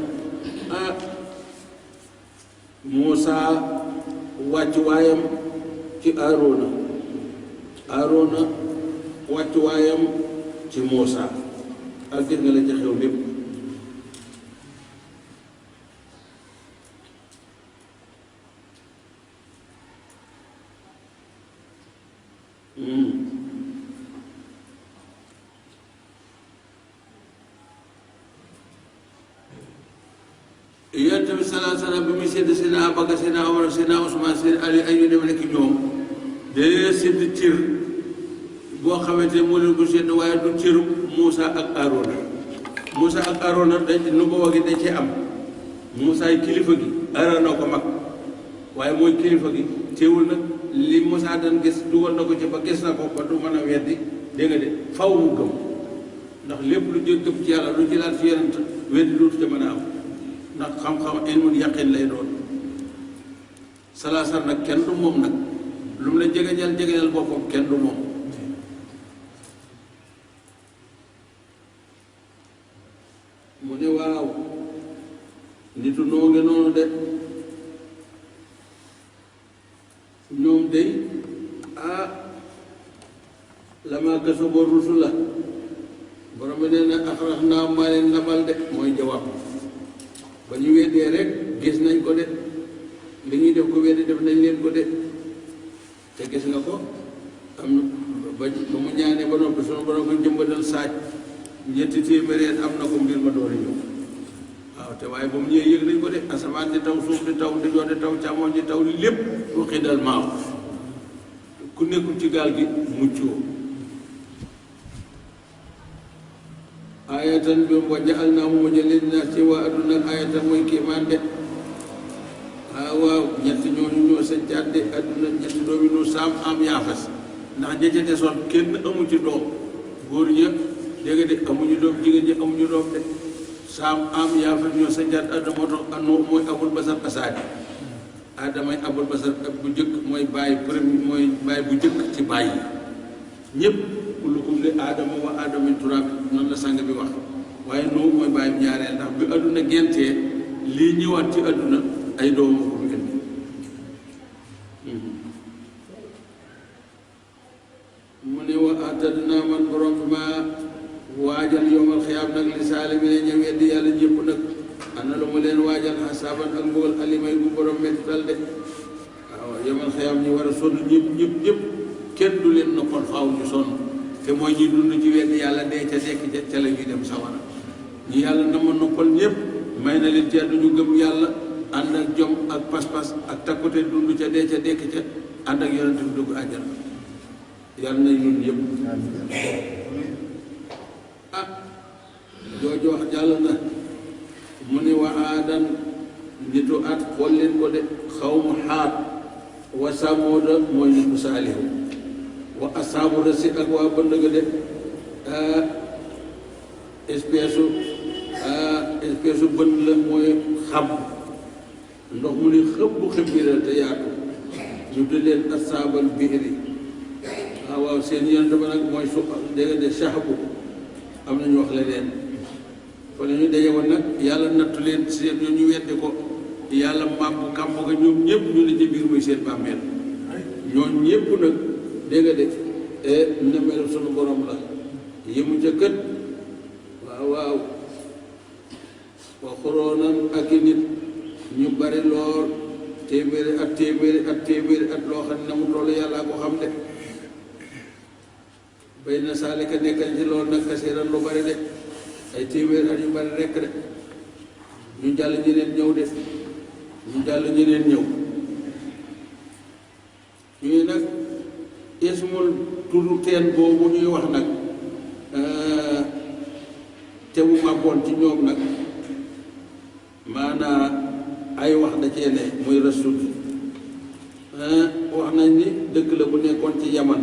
Muusaa wàccuwaayam ci Aaroona wàccuwaayam ci Muusaa ak gis nga la ci xew lépp yonent bi salaa salaam bi muy sédd Seydina Abubakar Seydina Omar Seydina Usmaan Seydina Ali ay ñu dem nekk ñoom day sédd cër boo xamante ne moo leen ko sédd waaye du cëru Muusaa ak Aaroona Muusaa ak Aaroona dañ nu ko waxee dañ cee am Muusaa yi kilifa gi Aaroona ko mag waaye mooy kilifa gi teewul nag li Muusaa daan gis dugal na ko ci ba gis na ko ba du mën a weddi dégg nga de faw mu gëm ndax lépp lu jël gëm ci yàlla lu jëlaat ci yonent weddi dootu ca mën a am ndax xam-xam ilmul yaqin lay doon salaasar nag kenn du moom nag lu mu la jegeñal boppam kenn du moom mu ne waaw nitu noo ngi noonu de ñoom day lama kasaboo rusula borom bi nee na axrax naa maa leen labal de mooy jawaab ba ñu weddee rek gis nañ ko de li ñuy def ko weddi def nañ leen ko de te gis nga ko am na ba mu ñaanee ba noppi sunu borom ko jëmbatal saaj ñetti téeméer am na ko mbir ma door a ñëw waaw te waaye ba mu ñëwee yëg nañ ko de asamaan di taw suuf di taw ndijoor di taw càmmoñ di taw lépp lu xidal maaw ku nekkul ci gaal gi muccoo ayatan bi wa ja'alnaahu mu jëlee naa ci waa adduna ayatan mooy kéemaan de waaw ñett ñooñu ñoo sañcaat de adduna ñetti doomi noo saam am yaafas ndax ña desoon kenn amu ci doom góor ña dégg de amuñu doom jigéen ñi amuñu doom de saam am yaafas ñoo sañcaat adduna moo tax anoo mooy abul basar asaadi adamay abul basar bu jëkk mooy bàyyi premier mooy bàyyi bu jëkk ci bàyyi ñëpp kullukum li aadama wa aadama min turaab noonu la sang bi wax waaye noo mooy bàyyi ñaareel ndax bi adduna gentee lii ñëwaat ci adduna ay doomu ko fi indi mu ne wa atadna man borom bi ma waajal yowmal xiyaam nag li saalimine ña weddi yàlla ñëpp nag ana lu mu leen waajal xasaaban ak mbugal alimay bu borom mettital de waaw yowmal xiyaam ñi war a sonn ñëpp kenn du leen noppal faaw ñu sonn te mooy ñi dund ci weddi yàlla dee ca dekk ca la ñuy dem sawara ñi yàlla na ma noppal ñëpp may na leen ci àdduna ñu gëm yàlla ànd ak jom ak pas-pas ak takkute dund ca dee ca dekk ca ànd ak yonent bi dugg àjjana yàlla nañ ñun yëpp jooju wax jàll na mu ne wa aadan nitu at xool leen ko de xaw mu xaat wa samooda mooy nitu saalihu wa asaabu rasi ak waa bënd ga de espèce bën la mooy xam ndox mu ni xëpp xëppi la te yaatu ñu di leen asaabal biiri waaw seen yonent ba nag mooy su dégg de saxabu am na ñu wax leneen fa la ñu daje woon nag yàlla nattu leen seen ñu weddi ko yàlla màbb kàmb nga ñoom ñëpp ñu ne ci biir muy seen bàmmeel ñooñ ñëpp nag dégg nga de na mel sunu borom la yëmu ca kët waaw wa xuroonan ak i nit ñu bari lool téeméeri at loo xam ne mu toll yàllaa ko xam de bay na saalika nekkañ ci loolu nag kasiran lu bari de ay téeméeri at yu bari rekk de ñu jàll ñeneen ñëw de ñuy nag ismul turu teen boobu ñuy wax nag te mu màbboon ci ñoom nag maanaa ay wax da cee ne muy rasul wax nañ ni dëkk la bu nekkoon ci yaman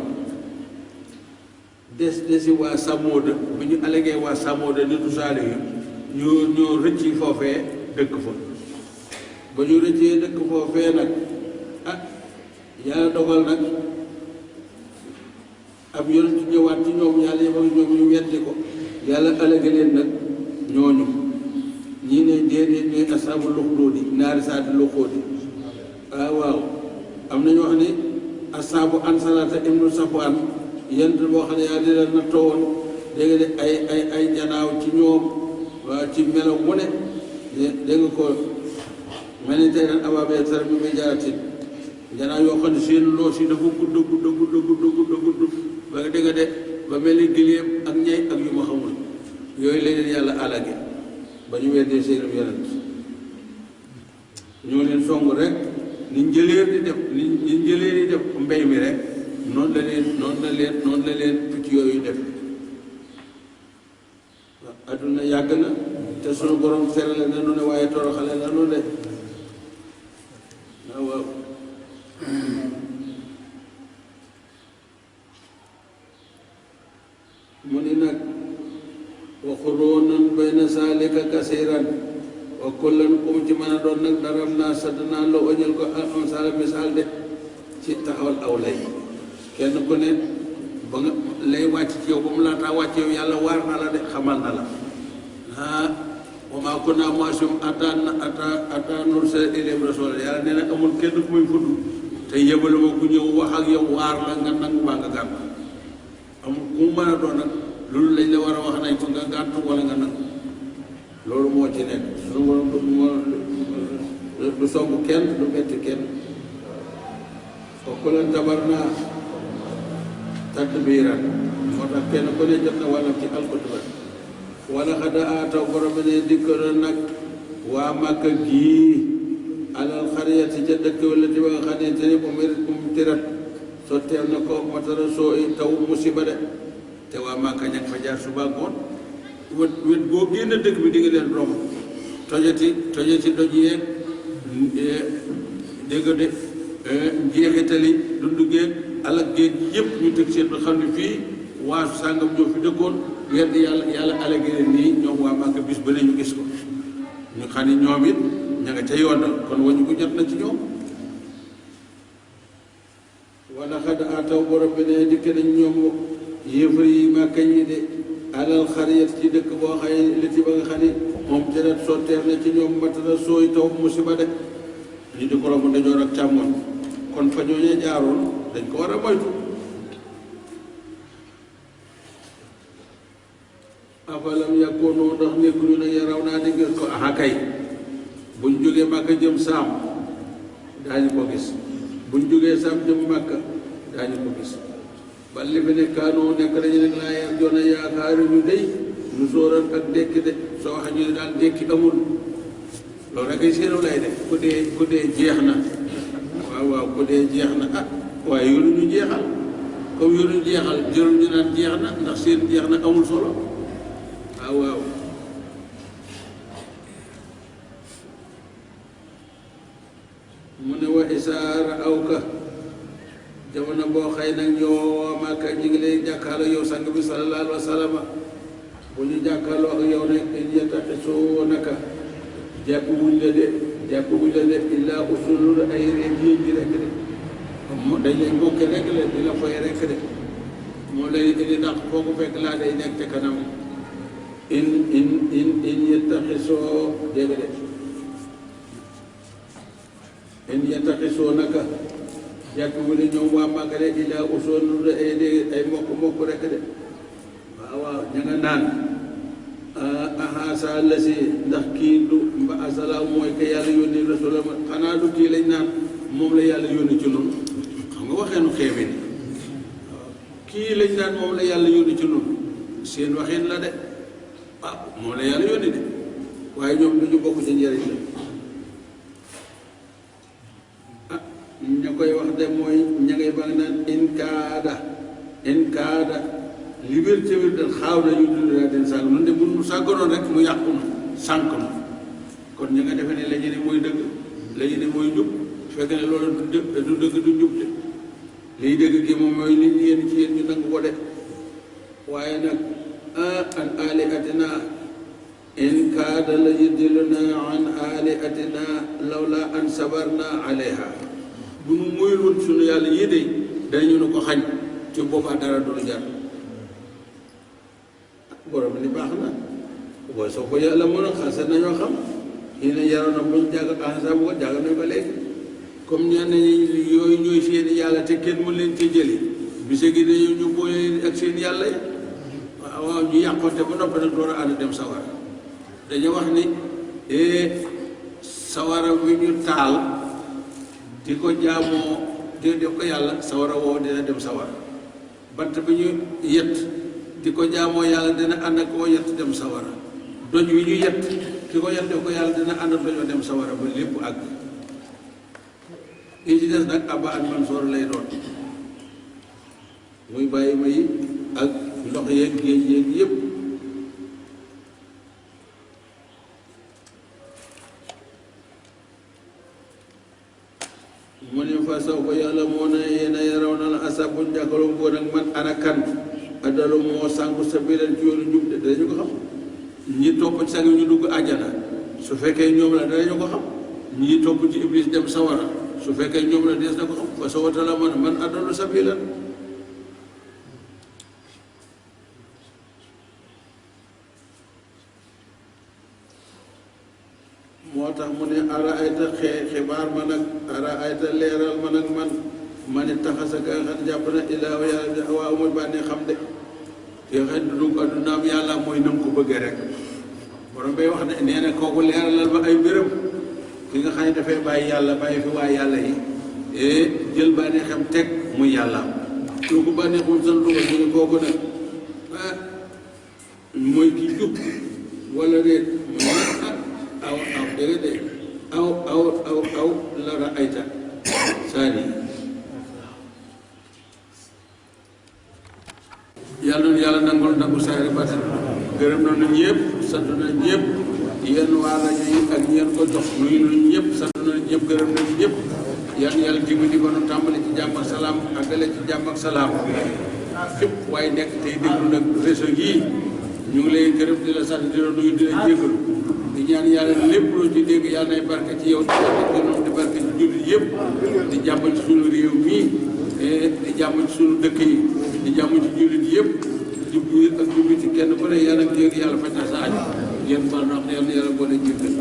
desi waa Samooda bu ñu allegee waa Samooda nitu saali yi ñoo rëcci foofee dëkk fa ba ñu rëccee dëkk foofee nag yàlla dogal nag ab yonent ñëwaat ci ñoom yàlla yebal ñoom ñu weddi ko yàlla allégué leen nag ñooñu ñii ne déedéet ñooy asaabu luxdóodi naari saati luxóodi waaw am na ñu wax ni asaabu ansalata ibnu safwaan yonent boo xam ne yàlla di leen nattoo woon dégg nga de ay janaaw ci ñoom waaw ci melo mu ne dégg nga ko mel ni tey nag abaabee sara mi muy jaaratin janaaw yoo xam ne seen loos yi dafa gudd ba nga dégg de ba mel ni giléem ak ñay ak yu ma xamul yooyu la leen yàlla alage ba ñu weddee seenam yonent ñoo leen song rek ni njëleer di def mbay mi rek noonu la leen picc yooyu def adduna yàgg na te sunu borom serale na nu ne waaye toroxale na nu de waaw mu ni nag wa quruunan bayna zaalika kasiiran wa kullan kum ci mën a doon nag daram naa sadd naa la oñal ko amsaal misaal de ci taxawal aw lay kenn ku ne ba nga lay wàcc ci yow ba mu laataa wàcc yow yàlla waar na la de xamal na la wa maa kunnaa mu'azzibina hattaa nursila ilayhim rasuulan yàlla nee na amul kenn ku muy fudd te yëbaluma ku ñëw wax ak yow waar la nga nangu baa nga gànt amul ku mu mën a doon nag loolu lañ la war a wax nañ ko nga gànt wala nga nangu loolu moo ci nekk suñu borom du somb kenn du metti kenn wa kullan tabarnaa tatbiiran moo tax kenn ku ne jot na wàllam ci alxutba wala xada aataw borom bi ne dikkoon nag waa Màkka gii alal xariyati ca dëkk wala ti ba nga xam ne te ni tirat sotteer na ko matara soo i taw musiba de te waa Màkka ña fa jaar suba ngoon wet boo génn dëkk bi di nga leen romb tojati doj yeeg dégg de njeexitali dundu géeg alak géeg yëpp ñu teg seen xam ne fii waa sàngam ñoo fi dëkkoon wedd yàlla alagi leen nii ñoom waa Màkka bis ba ne ñu gis ko ñu xam ne ñoom it ña nga ca yoonal kon wañu ko jot na ci ñoom wala xad ataw borom bi ne dikk nañ ñoom yéefar yi Màkka ñi de alal xariyat ci dëkk boo xaye liti ba nga xam ne moom jërat sotteer na ci ñoom matala sooy taw musiba de ñu di ko romb dajoor ak càmmoñ kon fa ñooñee jaaroon dañ ko war a moytu afalam yakunu ndax nekkuñu ne yaraw naa di gis ko aha kay buñ jógee Màkka jëm Saam daañu ko gis buñ jógee Saam jëm Màkka daañu ko gis ba li fi ne kaanoo nekk dañu nekk laa yar joona yaakaari ñu dey ñu sóoran ak dekki de soo waxee ñu ne daal dekki amul loolu rek ay seenu lay de ku dee jeex na waaw ku dee jeex na waaye yoonu ñu jeexal comme yoonu jeexal jërul ñu naan jeex na ndax seen jeex na amul solo waaw mu ne wa isaara aw ka jamono boo xëy nag ñoo Màkka ñi ngi lay jàkkaarloo yow sang bi sallallahu alayhi wa sallam bu ñu jàkkaarloo ak yow ne in yattaxizuunaka jàpp wuñ la de illaa usulul ay réew yi rek de dañ lay bokke rek la di la fay rek de moo lay indi ndax foo ko fekk laa day nekk te kanam in yattaxizoo dégg de in yattaxizuunaka jàpp wu ne ñoom waa Màkka de illaa usulul ay mokk rek de waaw ña nga naan ahasa la si ndax kii du mba asala mooy que yàlla yónni rasula ma xanaa du kii lañ naan moom la yàlla yónni ci noonu xam nga waxeenu xeebe ni waaw kii lañ naan moom la yàlla yónni ci noonu seen waxin la de moom la yàlla yónni de waaye ñoom du ñu bokk ci njëriñ la ña koy wax de mooy ña ngay bang naan in kaada li wér ca wér dal xaaw na ñu dund daa den sànq nun de mun mu sàgganoon rek mu yàqu na sànq na kon ñu nga defe ne la ñu ne mooy dëgg la ñu ne mooy njub fekk ne loolu du dëgg du njub de liy dëgg gi moom mooy nit ñi yéen ci yéen ñu nangu ko de waaye nag an alihatina in kaada la yudilluna an alihatina lawla an sabarna alayha bu nu moyul woon suñu yàlla yi de dañu nu ko xañ ci boppaa dara du lu jar borom ni baax na booy soo ko yàlla mën a xase nañoo xam yii ne yaroon na buñ jàgg xasa bu ko jàgg nañ ko léegi comme ñenn ñi yooyu ñooy seen yàlla te kenn mën leen ci jëli bise gi dañu ñu booyee ak seen yàlla yi waaw ñu yàqoonte ba noppi nag door a ànd dem sawara dañu wax ni sawara bi ñu taal di ko jaamoo di def ko yàlla sawara woo dina dem sawara bant bi ñu yett di ko jaamoo yàlla dina ànd ak koo yett dem sawara doj wi ñu yett ki ko yett def ko yàlla dina ànd ak dojoo dem sawara ba lépp àgg yi ci des nag abba ak mansoor lay doon muy bàyyi ma yi ak ndox yeeg géej yeeg yëpp mu ne fa saw ko yàlla moo ne yéena yaraw na la asab buñ jàkkaloo góor ak man ana kan adalu moo sànku sa bilan ci yoonu njub de danañu ko xam ñi topp ci sang ñu dugg àjjana su fekkee ñoom la danañu ko xam ñi topp ci iblis dem sawara su fekkee ñoom la dees na ko xam fa sawata la man adalu sa bilan moo tax mu ne ara ayta xibaar ma nag ara ayta leeral ma nag man it taxasa ka xam jàpp na ilaa yàlla waaw mooy bànnee xam de yoo xam ne dugg addunaam yàlla mooy nam ko bëggee rek borom bay wax ne nee na kooku leeralal ma ay mbiram ki nga xam ne dafay bàyyi yàlla bàyyi fi waa yàlla yi jël bànnee xam teg muy yàlla kooku bànnee xum san dugal mu ne kooku nag mooy ki jub wala déet mu ne aw dégg de aw la ra ayta saani yàlla na yàlla nangu saari batin gërëm na ñëpp sant na ñëpp yéen waa rajo yi ak ñeen ko jox nuyu nañu ñëpp sant na ñëpp gërëm nañu ñëpp yàlla dimbali ko nu tàmbali ci jàmm ak salaam àggale ci jàmm ak salaam fépp waaye nekk tey déglu nag réseau yii ñu ngi lay gërëm di la sant di la nuyu di la jégalu di ñaan yàlla lépp loo ci dégg yàlla nay barke ci yow di barke ci jullit yëpp di jàmm ci suñu réew mii di jàmm ci suñu dëkk yi di jàmm ci jullit yëpp jublu ak jublu ci kenn ku ne yàlla ak yàlla faj na sa aajo yéen bal na yàlla boole jéggal